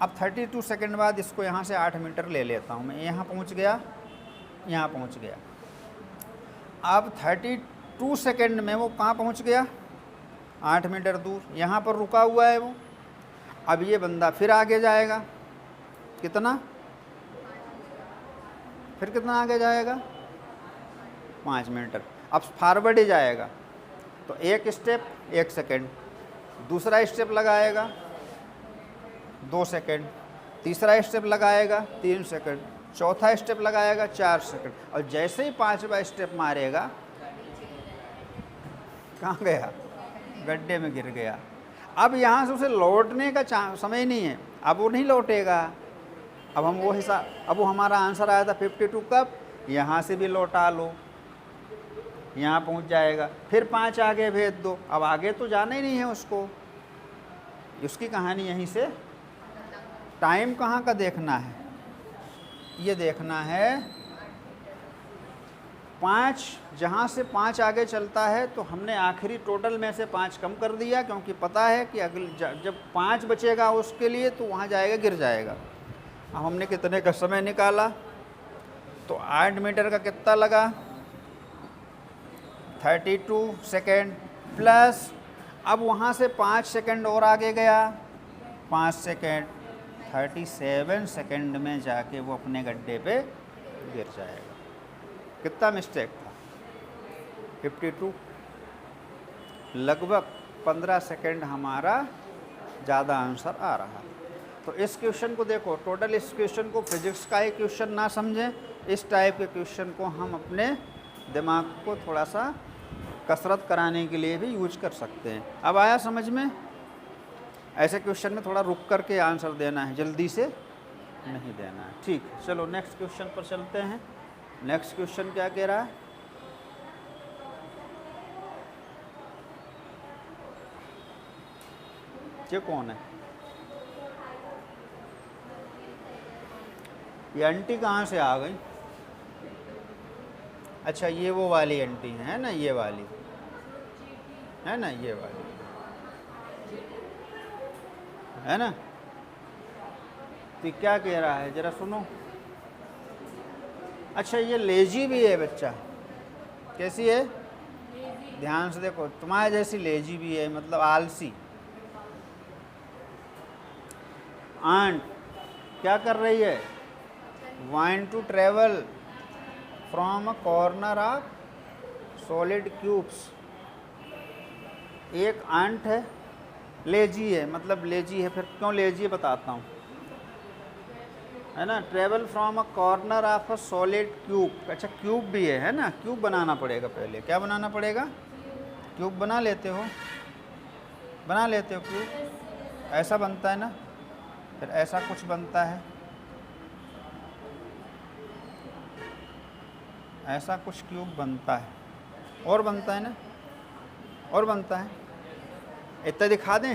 Speaker 1: अब 32 सेकेंड बाद इसको यहाँ से 8 मीटर ले लेता हूँ मैं, यहाँ पहुँच गया, यहाँ पहुँच गया। अब 32 सेकेंड में वो कहाँ पहुँच गया 8 मीटर दूर, यहाँ पर रुका हुआ है वो। अब ये बंदा फिर आगे जाएगा, कितना, फिर कितना आगे जाएगा 5 मीटर। अब फॉरवर्ड ही जाएगा, तो एक स्टेप 1 सेकेंड, दूसरा स्टेप लगाएगा 2 सेकेंड, तीसरा स्टेप लगाएगा 3 सेकेंड, चौथा स्टेप लगाएगा 4 सेकेंड, और जैसे ही 5वां स्टेप मारेगा कहाँ गया, गड्ढे में गिर गया। अब यहाँ से उसे लौटने का समय नहीं है, अब वो नहीं लौटेगा। अब हम वो हिसाब, अब वो हमारा आंसर आया था 52 कब, यहाँ से भी लौटा लो, यहाँ पहुँच जाएगा, फिर 5 आगे भेज दो। अब आगे तो जाना ही नहीं है उसको, उसकी कहानी यहीं से। टाइम कहाँ का देखना है, ये देखना है 5, जहाँ से 5 आगे चलता है तो हमने आखिरी टोटल में से 5 कम कर दिया, क्योंकि पता है कि अगले जब 5 बचेगा उसके लिए तो वहाँ जाएगा, गिर जाएगा। अब हमने कितने का समय निकाला, तो 8 मीटर का कितना लगा 32 सेकेंड प्लस, अब वहाँ से 5 सेकेंड और आगे गया, 5 सेकेंड, 37 सेकेंड में जाके वो अपने गड्ढे पे गिर जाएगा। कितना मिस्टेक था 52, लगभग 15 सेकेंड हमारा ज़्यादा आंसर आ रहा। तो इस क्वेश्चन को देखो, टोटल इस क्वेश्चन को फिजिक्स का ही क्वेश्चन ना समझें, इस टाइप के क्वेश्चन को हम अपने दिमाग को थोड़ा सा कसरत कराने के लिए भी यूज कर सकते हैं। अब आया समझ में, ऐसे क्वेश्चन में थोड़ा रुक कर के आंसर देना है, जल्दी से नहीं देना है। ठीक है, चलो नेक्स्ट क्वेश्चन पर चलते हैं। नेक्स्ट क्वेश्चन क्या कह रहा है, ये कौन है, ये आंटी कहाँ से आ गई? अच्छा, ये वो वाली आंटी है ना, ये वाली है ना, ये वाली है ना। तो क्या कह रहा है ज़रा सुनो। अच्छा, ये लेजी भी है बच्चा, कैसी है, ध्यान से देखो, तुम्हारे जैसी लेजी भी है, मतलब आलसी। आंट क्या कर रही है, want to travel from a corner of solid cubes. एक आंट है, लेजी है, मतलब लेजी है, फिर क्यों लेजी है बताता हूँ, है ना। Travel from a corner of a solid cube. अच्छा, क्यूब भी है ना, क्यूब बनाना पड़ेगा पहले। क्या बनाना पड़ेगा, क्यूब बना लेते हो, बना लेते हो क्यूब, ऐसा बनता है ना, फिर ऐसा कुछ बनता है, ऐसा कुछ क्यूब बनता है, और बनता है ना, और बनता है। इतना दिखा दें,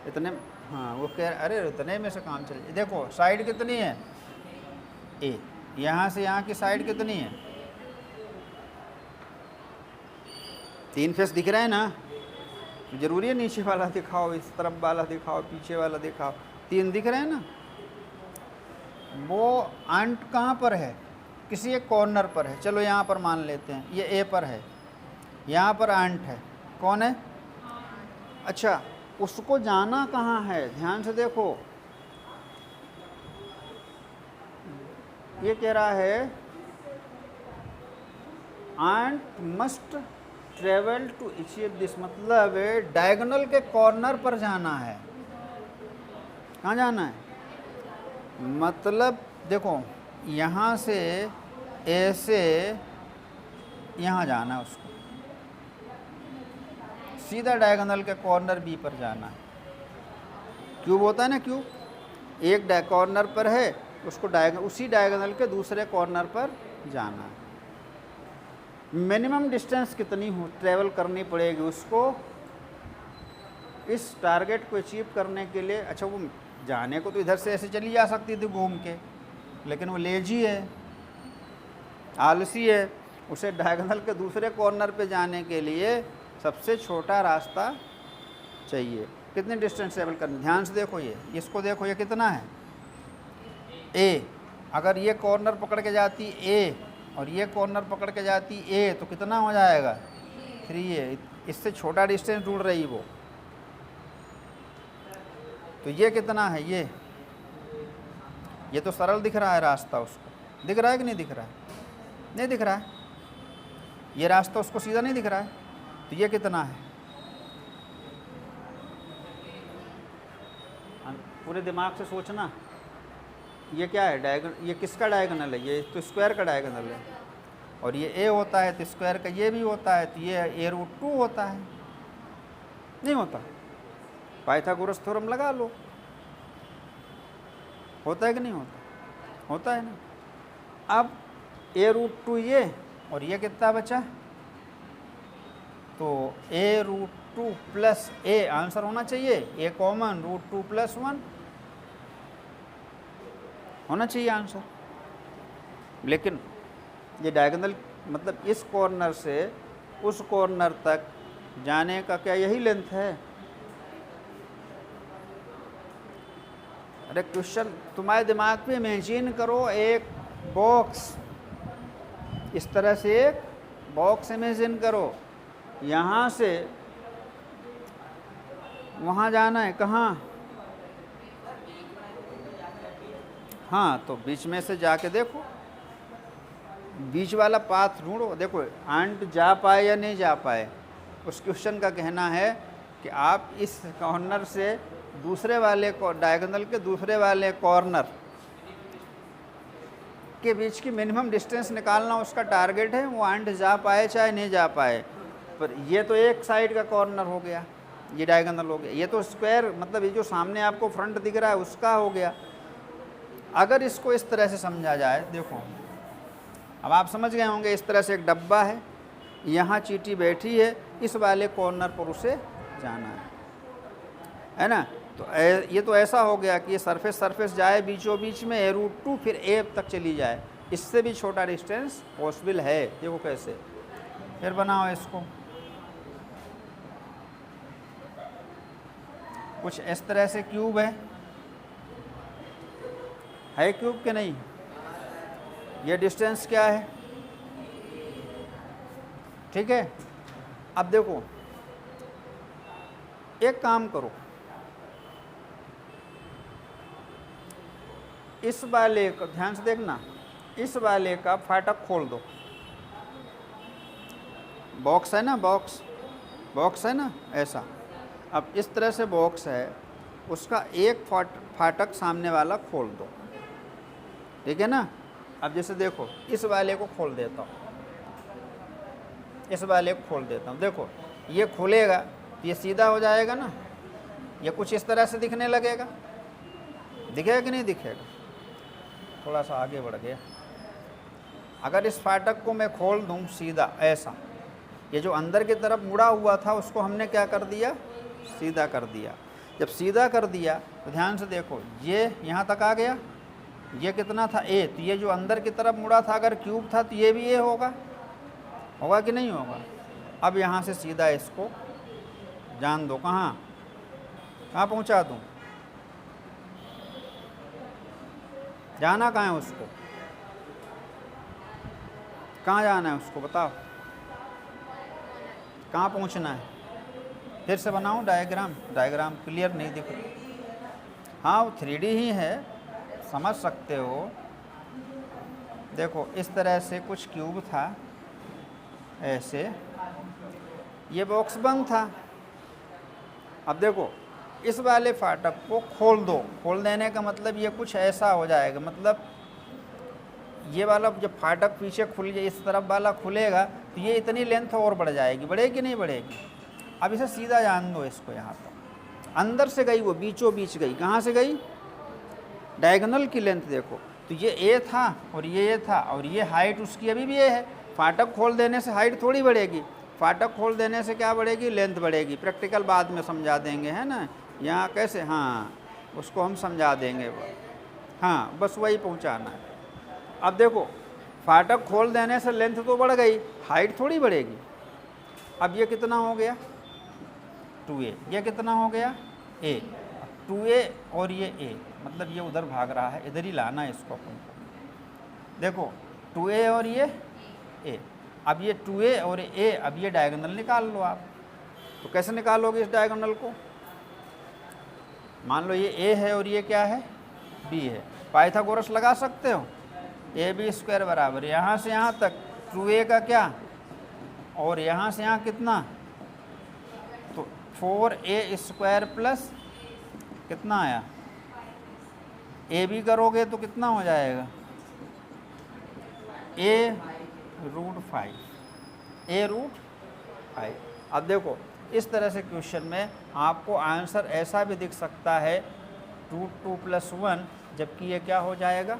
Speaker 1: इतने, हाँ वो कह, अरे इतने में से काम चले। देखो साइड कितनी है, ए, यहाँ से यहाँ की साइड कितनी है, 3 फेस दिख रहे हैं ना। ज़रूरी है नीचे वाला दिखाओ, इस तरफ वाला दिखाओ, पीछे वाला दिखाओ, 3 दिख रहे हैं ना। वो आंट कहाँ पर है, किसी एक कॉर्नर पर है। चलो यहाँ पर मान लेते हैं, ये ए पर है, यहाँ पर आंट है, कौन है, अच्छा उसको जाना कहाँ है, ध्यान से देखो। ये कह रहा है ant must travel to achieve this, मतलब डायगोनल के कॉर्नर पर जाना है। कहाँ जाना है, मतलब देखो यहाँ से ऐसे यहाँ जाना है उसको, सीधा डायगोनल के कॉर्नर बी पर जाना है। क्यूब होता है ना, क्यूब एक कॉर्नर पर है, उसको उसी डायगोनल के दूसरे कॉर्नर पर जाना है। मिनिमम डिस्टेंस कितनी हो ट्रेवल करनी पड़ेगी उसको इस टारगेट को अचीव करने के लिए। अच्छा, वो जाने को तो इधर से ऐसे चली जा सकती थी घूम के, लेकिन वो लेजी है, आलसी है, उसे डायगोनल के दूसरे कॉर्नर पे जाने के लिए सबसे छोटा रास्ता चाहिए। कितनी डिस्टेंस ट्रेवल करनी, ध्यान से देखो, ये इसको देखो, ये कितना है ए। अगर ये कॉर्नर पकड़ के जाती ए और ये कॉर्नर पकड़ के जाती ए तो कितना हो जाएगा 3a। इससे छोटा डिस्टेंस ढूंढ रही वो, तो ये कितना है, ये तो सरल दिख रहा है रास्ता उसको, दिख रहा है कि नहीं दिख रहा है, नहीं दिख रहा है, ये रास्ता उसको सीधा नहीं दिख रहा है, तो ये कितना है, पूरे दिमाग से सोचना, ये क्या है डायगोनल, ये किसका डायगोनल है, ये तो स्क्वायर का डायगोनल है, और ये ए होता है तो स्क्वायर का ये भी होता है, तो ये a√2 होता है, नहीं होता, पाइथागोरस थ्योरम लगा लो, होता है कि नहीं होता, होता है ना। अब a√2 ये और ये कितना बचा, तो a√2 प्लस a आंसर होना चाहिए, a कॉमन √2 + 1 होना चाहिए आंसर। लेकिन ये डायगोनल मतलब इस कॉर्नर से उस कॉर्नर तक जाने का क्या यही लेंथ है? अरे क्वेश्चन तुम्हारे दिमाग में इमेजिन करो, एक बॉक्स, इस तरह से एक बॉक्स इमेजिन करो, यहाँ से वहाँ जाना है, कहाँ? हाँ, तो बीच में से जाके देखो, बीच वाला पाथ ढूंढो, देखो आंट जा पाए या नहीं जा पाए। उस क्वेश्चन का कहना है कि आप इस कॉर्नर से दूसरे वाले डायगोनल के दूसरे वाले कॉर्नर के बीच की मिनिमम डिस्टेंस निकालना उसका टारगेट है, वो आंट जा पाए चाहे नहीं जा पाए। पर ये तो एक साइड का कॉर्नर हो गया, ये डायगोनल हो गया, ये तो स्क्वायर मतलब ये जो सामने आपको फ्रंट दिख रहा है उसका हो गया। अगर इसको इस तरह से समझा जाए, देखो अब आप समझ गए होंगे, इस तरह से एक डब्बा है, यहाँ चींटी बैठी है, इस वाले कॉर्नर पर उसे जाना है ना। तो ये तो ऐसा हो गया कि ये सरफेस जाए बीचों बीच में a√2 फिर a तक चली जाए, इससे भी छोटा डिस्टेंस पॉसिबल है। देखो कैसे, फिर बनाओ इसको कुछ इस तरह से, क्यूब है क्यूब के नहीं, ये डिस्टेंस क्या है, ठीक है। अब देखो एक काम करो, इस वाले का ध्यान से देखना, इस वाले का फाटक खोल दो, बॉक्स है ना, बॉक्स है ना ऐसा। अब इस तरह से बॉक्स है, उसका एक फाटक सामने वाला खोल दो, ठीक है ना। अब जैसे देखो इस वाले को खोल देता हूँ, इस वाले को खोल देता हूँ, देखो ये खुलेगा तो ये सीधा हो जाएगा ना, ये कुछ इस तरह से दिखने लगेगा, दिखेगा कि नहीं दिखेगा, थोड़ा सा आगे बढ़ गया। अगर इस फाटक को मैं खोल दूँ सीधा ऐसा, ये जो अंदर की तरफ मुड़ा हुआ था उसको हमने क्या कर दिया, सीधा कर दिया। जब सीधा कर दिया तो ध्यान से देखो, ये यहाँ तक आ गया, ये कितना था a, तो ये जो अंदर की तरफ मुड़ा था अगर क्यूब था तो ये भी a होगा कि नहीं होगा। अब यहाँ से सीधा इसको जान दो, कहाँ पहुँचा दूँ, जाना कहाँ है उसको, कहाँ जाना है उसको बताओ, कहाँ पहुँचना है। फिर से बनाऊँ डायग्राम क्लियर नहीं दिख रहा। हाँ वो 3D ही है, समझ सकते हो। देखो इस तरह से कुछ क्यूब था ऐसे, ये बॉक्स बंद था। अब देखो इस वाले फाटक को खोल दो, खोल देने का मतलब ये कुछ ऐसा हो जाएगा, मतलब ये वाला जब फाटक पीछे खुल जाए, इस तरफ वाला खुलेगा तो ये इतनी लेंथ और बढ़ जाएगी, बढ़ेगी नहीं बढ़ेगी। अब इसे सीधा जान दो, इसको यहाँ पर अंदर से गई, वो बीचों बीच गई, कहाँ से गई, डायगोनल की लेंथ देखो, तो ये a था और ये था, और ये हाइट उसकी अभी भी a है। फाटक खोल देने से हाइट थोड़ी बढ़ेगी, फाटक खोल देने से क्या बढ़ेगी, लेंथ बढ़ेगी। प्रैक्टिकल बाद में समझा देंगे, है ना। यहाँ कैसे, हाँ उसको हम समझा देंगे वो। हाँ, बस वही पहुंचाना है। अब देखो, फाटक खोल देने से लेंथ तो बढ़ गई, हाइट थोड़ी बढ़ेगी। अब ये कितना हो गया 2a, ये कितना हो गया a, 2a और ये a, मतलब ये उधर भाग रहा है, इधर ही लाना है इसको अपन को। देखो 2a और ये a, अब ये 2a और a, अब ये डायगोनल निकाल लो आप। तो कैसे निकालोगे इस डायगोनल को? मान लो ये a है और ये क्या है b है, पाइथागोरस लगा सकते हो। ab² बराबर यहाँ से यहाँ तक 2a का क्या और यहाँ से यहाँ कितना, तो 4a² प्लस कितना आया, ab करोगे तो कितना हो जाएगा a√5, a√5। अब देखो इस तरह से क्वेश्चन में आपको आंसर ऐसा भी दिख सकता है √2 + 1, जबकि ये क्या हो जाएगा,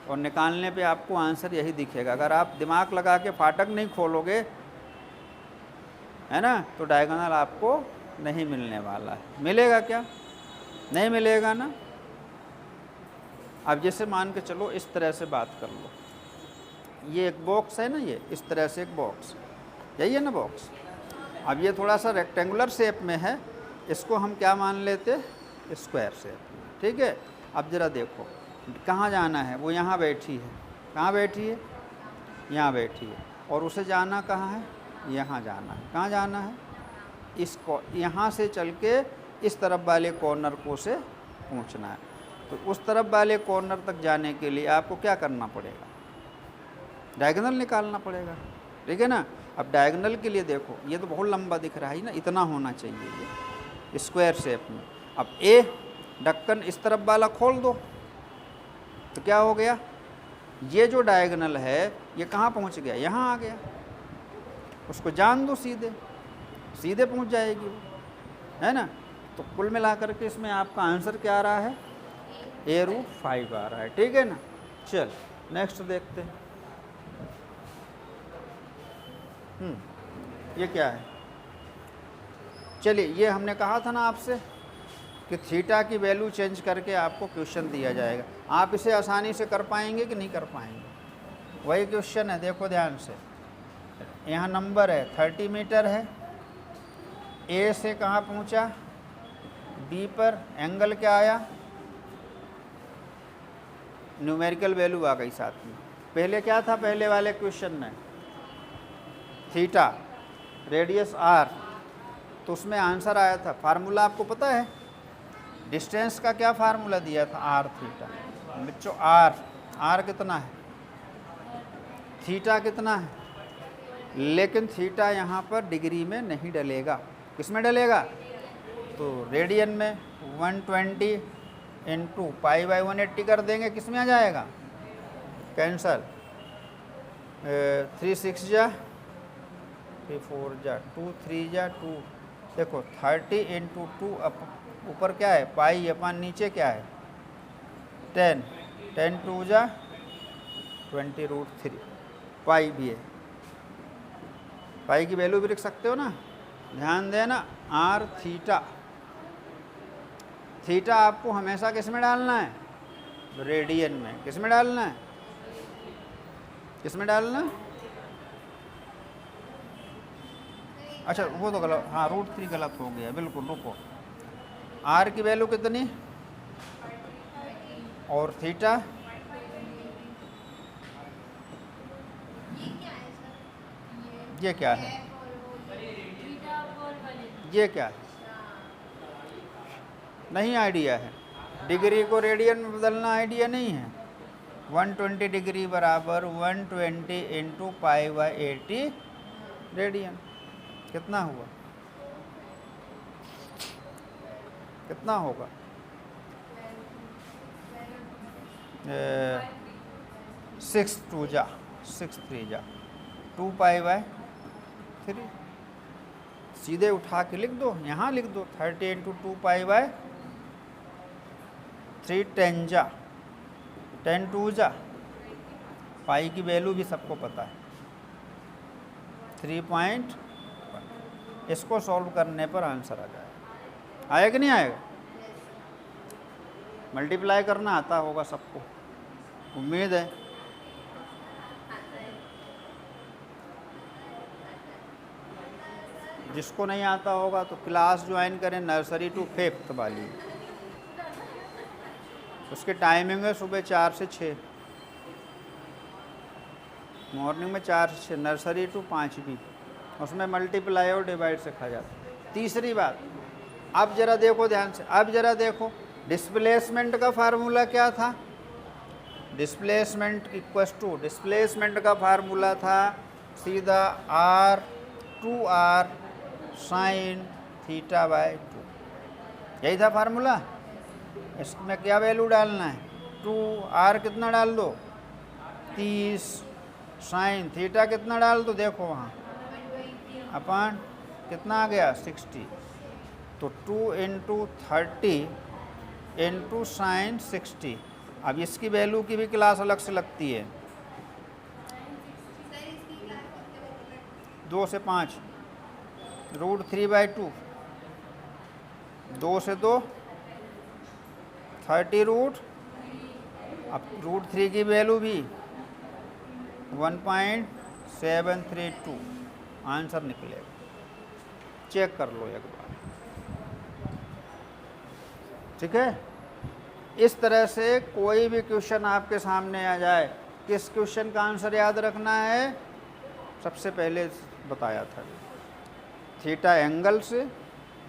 Speaker 1: और निकालने पे आपको आंसर यही दिखेगा। अगर आप दिमाग लगा के फाटक नहीं खोलोगे, है ना, तो डायगोनल आपको नहीं मिलने वाला है। मिलेगा क्या? नहीं मिलेगा ना। अब जैसे मान के चलो इस तरह से बात कर लो, ये एक बॉक्स है ना, ये इस तरह से एक बॉक्स, यही है ना बॉक्स। अब ये थोड़ा सा रेक्टेंगुलर शेप में है, इसको हम क्या मान लेते, स्क्वायर शेप, ठीक है। अब ज़रा देखो कहाँ जाना है, वो यहाँ बैठी है, कहाँ बैठी है, यहाँ बैठी है, और उसे जाना कहाँ है, यहाँ जाना है। कहाँ जाना है, इसको यहाँ से चल के इस तरफ वाले कॉर्नर को से पहुँचना है। तो उस तरफ वाले कॉर्नर तक जाने के लिए आपको क्या करना पड़ेगा, डायगोनल निकालना पड़ेगा, ठीक है ना। अब डायगोनल के लिए देखो, ये तो बहुत लंबा दिख रहा है ना, इतना होना चाहिए ये स्क्वायर शेप में। अब ए ढक्कन इस तरफ वाला खोल दो तो क्या हो गया, ये जो डायगोनल है ये कहाँ पहुँच गया, यहाँ आ गया। उसको जान दो, सीधे सीधे पहुँच जाएगी वो, है ना। तो कुल मिलाकर के इसमें आपका आंसर क्या आ रहा है, a√5 आ रहा है, ठीक है ना। चल नेक्स्ट देखते हैं। ये क्या है, चलिए ये हमने कहा था ना आपसे कि थीटा की वैल्यू चेंज करके आपको क्वेश्चन दिया जाएगा। आप इसे आसानी से कर पाएंगे कि नहीं कर पाएंगे, वही क्वेश्चन है। देखो ध्यान से, यहाँ नंबर है 30 मीटर है, ए से कहाँ पहुँचा, बी पर, एंगल क्या आया, न्यूमेरिकल वैल्यू आ गई साथ में। पहले क्या था, पहले वाले क्वेश्चन में थीटा, रेडियस r, तो उसमें आंसर आया था। फार्मूला आपको पता है, डिस्टेंस का क्या फार्मूला दिया था, r थीटा। बच्चों r कितना है, थीटा कितना है, लेकिन थीटा यहाँ पर डिग्री में नहीं डलेगा, किस में डलेगा, तो रेडियन में। 120 × π/180 कर देंगे, किस में आ जाएगा, कैंसल, 3 6 जा 3 4 जा 2 3 जा 2, देखो 30 × 2 ऊपर क्या है पाई, अपन नीचे क्या है 10, 10 2 जा 20√3, पाई भी है, पाई की वैल्यू भी लिख सकते हो ना। ध्यान देना, r थीटा, थीटा आपको हमेशा किस में डालना है, रेडियन में। किस में डालना है, किस में डालना है, अच्छा वो तो गलत, हाँ √3 गलत हो गया, बिल्कुल। रुको, r की वैल्यू कितनी और थीटा, ये क्या है, ये क्या है, नहीं आइडिया है। डिग्री को रेडियन में बदलना आइडिया नहीं है। 120 डिग्री बराबर 120 × π/80 रेडियन, कितना हुआ, कितना होगा, 6 2 जा 6 3 जा 2 π/3, सीधे उठा के लिख दो, यहाँ लिख दो 30 × 2 π/3, 10 जा 10 2 जा, पाई की वैल्यू भी सबको पता है 3.1। इसको सॉल्व करने पर आंसर आ जाएगा, आएगा कि नहीं आएगा, मल्टीप्लाई करना आता होगा सबको, उम्मीद है। जिसको नहीं आता होगा तो क्लास ज्वाइन करें नर्सरी टू 5th वाली। उसकी टाइमिंग है सुबह 4 से 6, मॉर्निंग में 4 से 6, नर्सरी टू 5वीं। उसमें मल्टीप्लाई और डिवाइड सिखा जाता है। तीसरी बात, अब ज़रा देखो ध्यान से, अब ज़रा देखो डिस्प्लेसमेंट का फार्मूला क्या था। डिस्प्लेसमेंट इक्वस टू, डिस्प्लेसमेंट का फार्मूला था सीधा R2R साइन थीटा बाय 2, यही था फार्मूला। इसमें क्या वैल्यू डालना है, 2R कितना डाल दो 30, साइन थीटा कितना डाल दो, देखो वहाँ अपन कितना आ गया 60, तो 2 × 30 × साइन 60। अब इसकी वैल्यू की भी क्लास अलग से लगती है, 2 से 5, √3/2, 2 से 2 30 अब √3 की वैल्यू भी 1.732 आंसर निकलेगा। चेक कर लो एक बार, ठीक है। इस तरह से कोई भी क्वेश्चन आपके सामने आ जाए, किस क्वेश्चन का आंसर याद रखना है, सबसे पहले बताया था, थीटा एंगल से,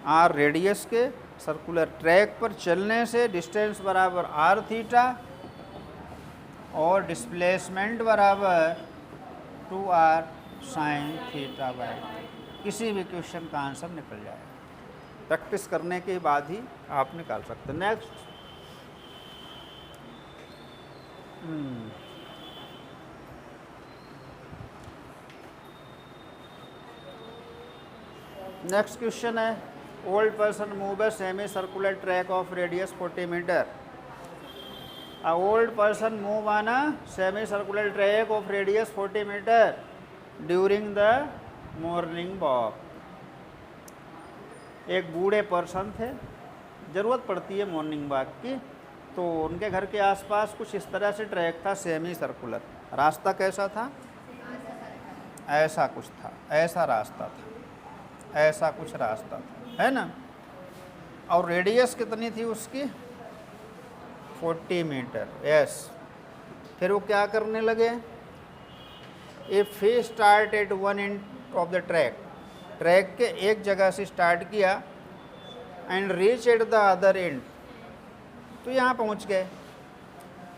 Speaker 1: आर रेडियस के, सर्कुलर ट्रैक पर चलने से डिस्टेंस बराबर आर थीटा और डिस्प्लेसमेंट बराबर 2R साइन थीटा बाय। किसी भी क्वेश्चन का आंसर निकल जाएगा, प्रैक्टिस करने के बाद ही आप निकाल सकते हैं। नेक्स्ट, नेक्स्ट क्वेश्चन है, old person move a semi circular track of radius 40 metre. A old person move on a semi-circular track of radius 40 meter during the morning walk। एक बूढ़े पर्सन थे, ज़रूरत पड़ती है मॉर्निंग वॉक की, तो उनके घर के आसपास कुछ इस तरह से ट्रैक था सेमी सर्कुलर। रास्ता कैसा था, ऐसा कुछ था, ऐसा रास्ता था, ऐसा कुछ रास्ता था, है ना। और रेडियस कितनी थी उसकी, 40 मीटर। यस, फिर वो क्या करने लगे, if he start at one end of the track, track के एक जगह से स्टार्ट किया, and reach at the other and, तो यहाँ पहुँच गए।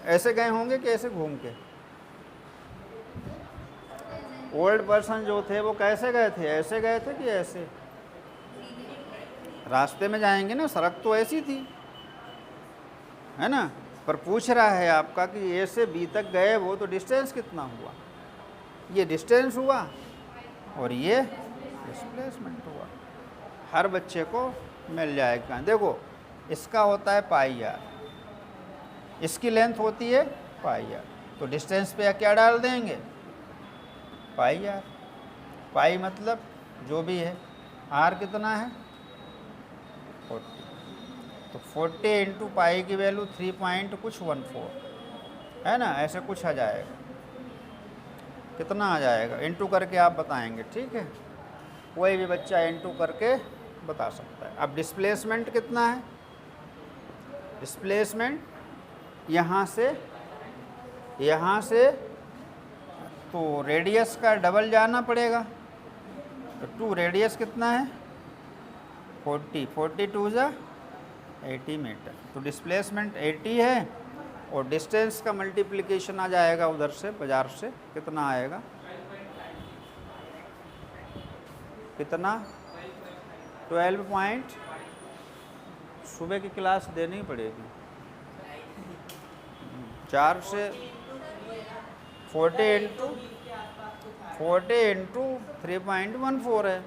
Speaker 1: ऐसे गए होंगे कि ऐसे घूम के। ओल्ड पर्सन जो थे वो कैसे गए थे, ऐसे गए थे कि ऐसे, रास्ते में जाएंगे ना, सड़क तो ऐसी थी, है ना। पर पूछ रहा है आपका कि ए से बी तक गए वो, तो डिस्टेंस कितना हुआ, ये डिस्टेंस हुआ और ये डिस्प्लेसमेंट हुआ। हर बच्चे को मिल जाएगा। देखो इसका होता है पाई आर, इसकी लेंथ होती है पाई आर, तो डिस्टेंस पे क्या डाल देंगे, पाई आर। पाई मतलब जो भी है, आर कितना है 40, तो 40 × पाई की वैल्यू 3.14 है ना, ऐसे कुछ आ जाएगा। कितना आ जाएगा इंटू करके आप बताएंगे, ठीक है। कोई भी बच्चा इंटू करके बता सकता है। अब डिस्प्लेसमेंट कितना है, डिस्प्लेसमेंट यहाँ से तो रेडियस का डबल जाना पड़ेगा, तो 2 रेडियस कितना है 40, 42 × 80 मीटर, तो डिस्प्लेसमेंट 80 है और डिस्टेंस का मल्टीप्लिकेशन आ जाएगा उधर से, बाजार से, कितना आएगा, कितना 12 सुबह की क्लास देनी पड़ेगी, 4 से 40 × 3.14 है।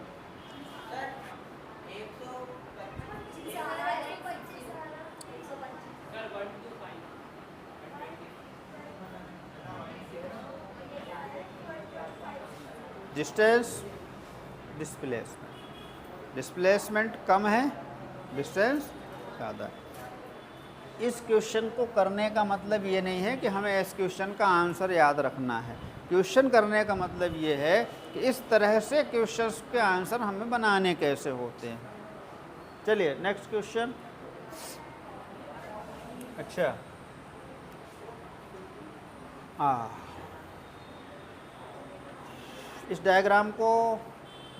Speaker 1: डिस्टेंस, डिस्प्लेसमेंट कम है, डिस्टेंस ज़्यादा है। इस क्वेश्चन को करने का मतलब ये नहीं है कि हमें इस क्वेश्चन का आंसर याद रखना है। क्वेश्चन करने का मतलब ये है कि इस तरह से क्वेश्चंस के आंसर हमें बनाने कैसे होते हैं। चलिए नेक्स्ट क्वेश्चन। अच्छा इस डायग्राम को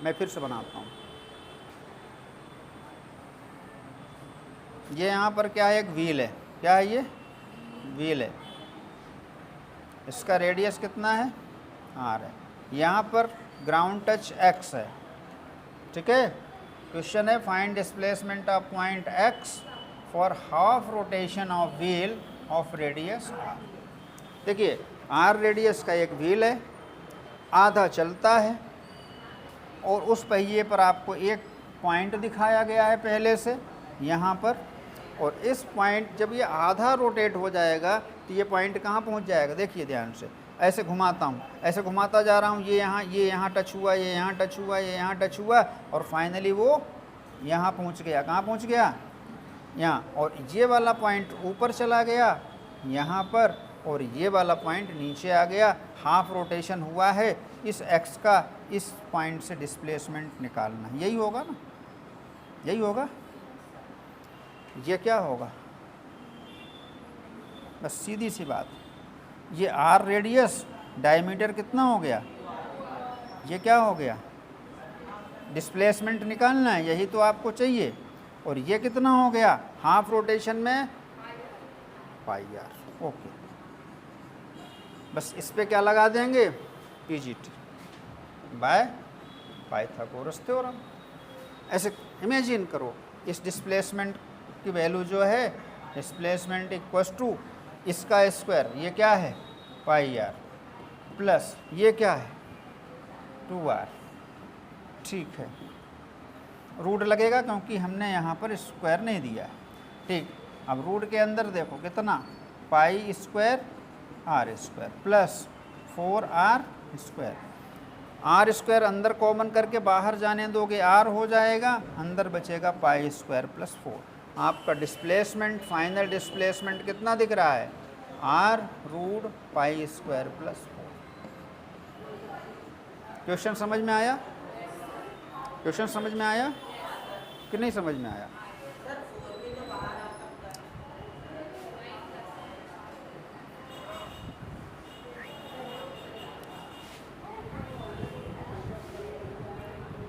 Speaker 1: मैं फिर से बनाता हूँ। ये यहाँ पर क्या है, एक व्हील है। क्या है ये? व्हील है। इसका रेडियस कितना है? आर है। यहाँ पर ग्राउंड टच एक्स है। ठीक है। क्वेश्चन है find displacement of point X for half rotation of wheel of radius R. देखिए आर रेडियस का एक व्हील है, आधा चलता है और उस पहिए पर आपको एक पॉइंट दिखाया गया है पहले से यहाँ पर, और इस पॉइंट जब ये आधा रोटेट हो जाएगा तो ये पॉइंट कहाँ पहुँच जाएगा? देखिए ध्यान से, ऐसे घुमाता हूँ, ऐसे घुमाता जा रहा हूँ, ये यहाँ टच हुआ, ये यहाँ टच हुआ, ये यहाँ टच हुआ, और फाइनली वो यहाँ पहुँच गया। कहाँ पहुँच गया? यहाँ। और ये वाला पॉइंट ऊपर चला गया यहाँ पर, और ये वाला पॉइंट नीचे आ गया। हाफ रोटेशन हुआ है। इस एक्स का इस पॉइंट से डिस्प्लेसमेंट निकालना, यही होगा ना? यही होगा। ये क्या होगा? बस सीधी सी बात, ये आर रेडियस, डायमीटर कितना हो गया? ये क्या हो गया? डिस्प्लेसमेंट निकालना है, यही तो आपको चाहिए। और ये कितना हो गया? हाफ रोटेशन में पाई आर। ओके, बस इस पे क्या लगा देंगे? PGT by Pythagoras theorem. ऐसे इमेजिन करो, इस डिस्प्लेसमेंट की वैल्यू जो है, डिस्प्लेसमेंट इक्वल्स टू इसका स्क्वायर, ये क्या है? पाई आर, प्लस ये क्या है? 2r। ठीक है, रूट लगेगा क्योंकि हमने यहाँ पर स्क्वायर नहीं दिया है। ठीक, अब रूट के अंदर देखो कितना? Pi square R square plus 4r square. R square अंदर कॉमन करके बाहर जाने दोगे, आर हो जाएगा, अंदर बचेगा पाई स्क्वायर प्लस 4। आपका डिस्प्लेसमेंट, फाइनल डिस्प्लेसमेंट कितना दिख रहा है? R root pi square plus 4। क्वेश्चन समझ में आया? क्वेश्चन समझ में आया कि नहीं समझ में आया?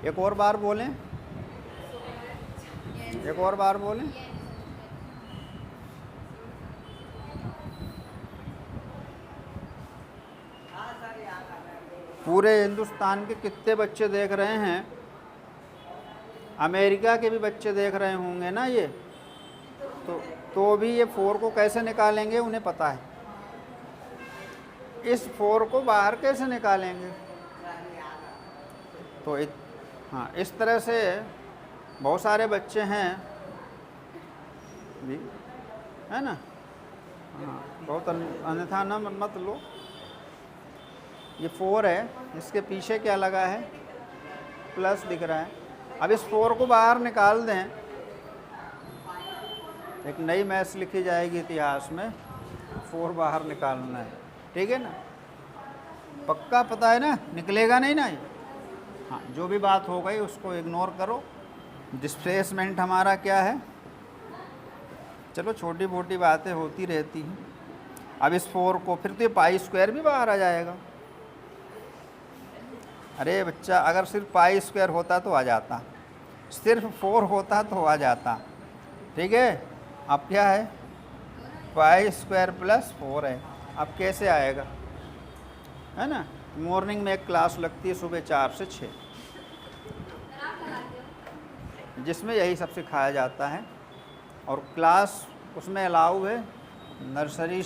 Speaker 1: एक और बार बोलें, एक और बार बोलें। पूरे हिंदुस्तान के कितने बच्चे देख रहे हैं? अमेरिका के भी बच्चे देख रहे होंगे ना ये, तो भी ये 4 को कैसे निकालेंगे उन्हें पता है। इस 4 को बाहर कैसे निकालेंगे? तो हाँ, इस तरह से बहुत सारे बच्चे हैं भी, है ना? हाँ, बहुत अन्यथा न मत लो। ये 4 है, इसके पीछे क्या लगा है? प्लस दिख रहा है। अब इस 4 को बाहर निकाल दें, एक नई मैथ्स लिखी जाएगी इतिहास में, 4 बाहर निकालना है। ठीक है ना? पक्का पता है ना? निकलेगा नहीं ना ये? हाँ, जो भी बात हो गई उसको इग्नोर करो। डिस्प्लेसमेंट हमारा क्या है? चलो छोटी मोटी बातें होती रहती हैं। अब इस 4 को फिर तो ये पाई स्क्वायर भी बाहर आ जाएगा। अरे बच्चा, अगर सिर्फ पाई स्क्वायर होता तो आ जाता, सिर्फ 4 होता तो आ जाता। ठीक है, अब क्या है? पाई स्क्वायर प्लस 4 है। अब कैसे आएगा? है ना? मॉर्निंग में एक क्लास लगती है सुबह 4 से 6, जिसमें यही सब सिखाया जाता है। और क्लास उसमें अलाउ है नर्सरी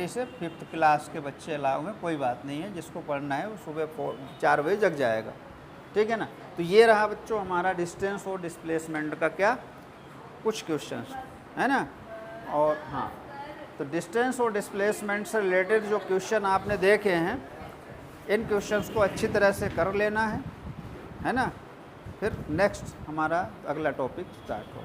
Speaker 1: से 5th क्लास के बच्चे अलाउ हैं। कोई बात नहीं है, जिसको पढ़ना है वो सुबह 4 बजे जग जाएगा। ठीक है ना? तो ये रहा बच्चों हमारा डिस्टेंस और डिस्प्लेसमेंट का क्या कुछ क्वेश्चंस, है ना? और हाँ, तो डिस्टेंस और डिस्प्लेसमेंट से रिलेटेड जो क्वेश्चन आपने देखे हैं, इन क्वेश्चंस को अच्छी तरह से कर लेना है ना? फिर नेक्स्ट हमारा अगला टॉपिक स्टार्ट हो।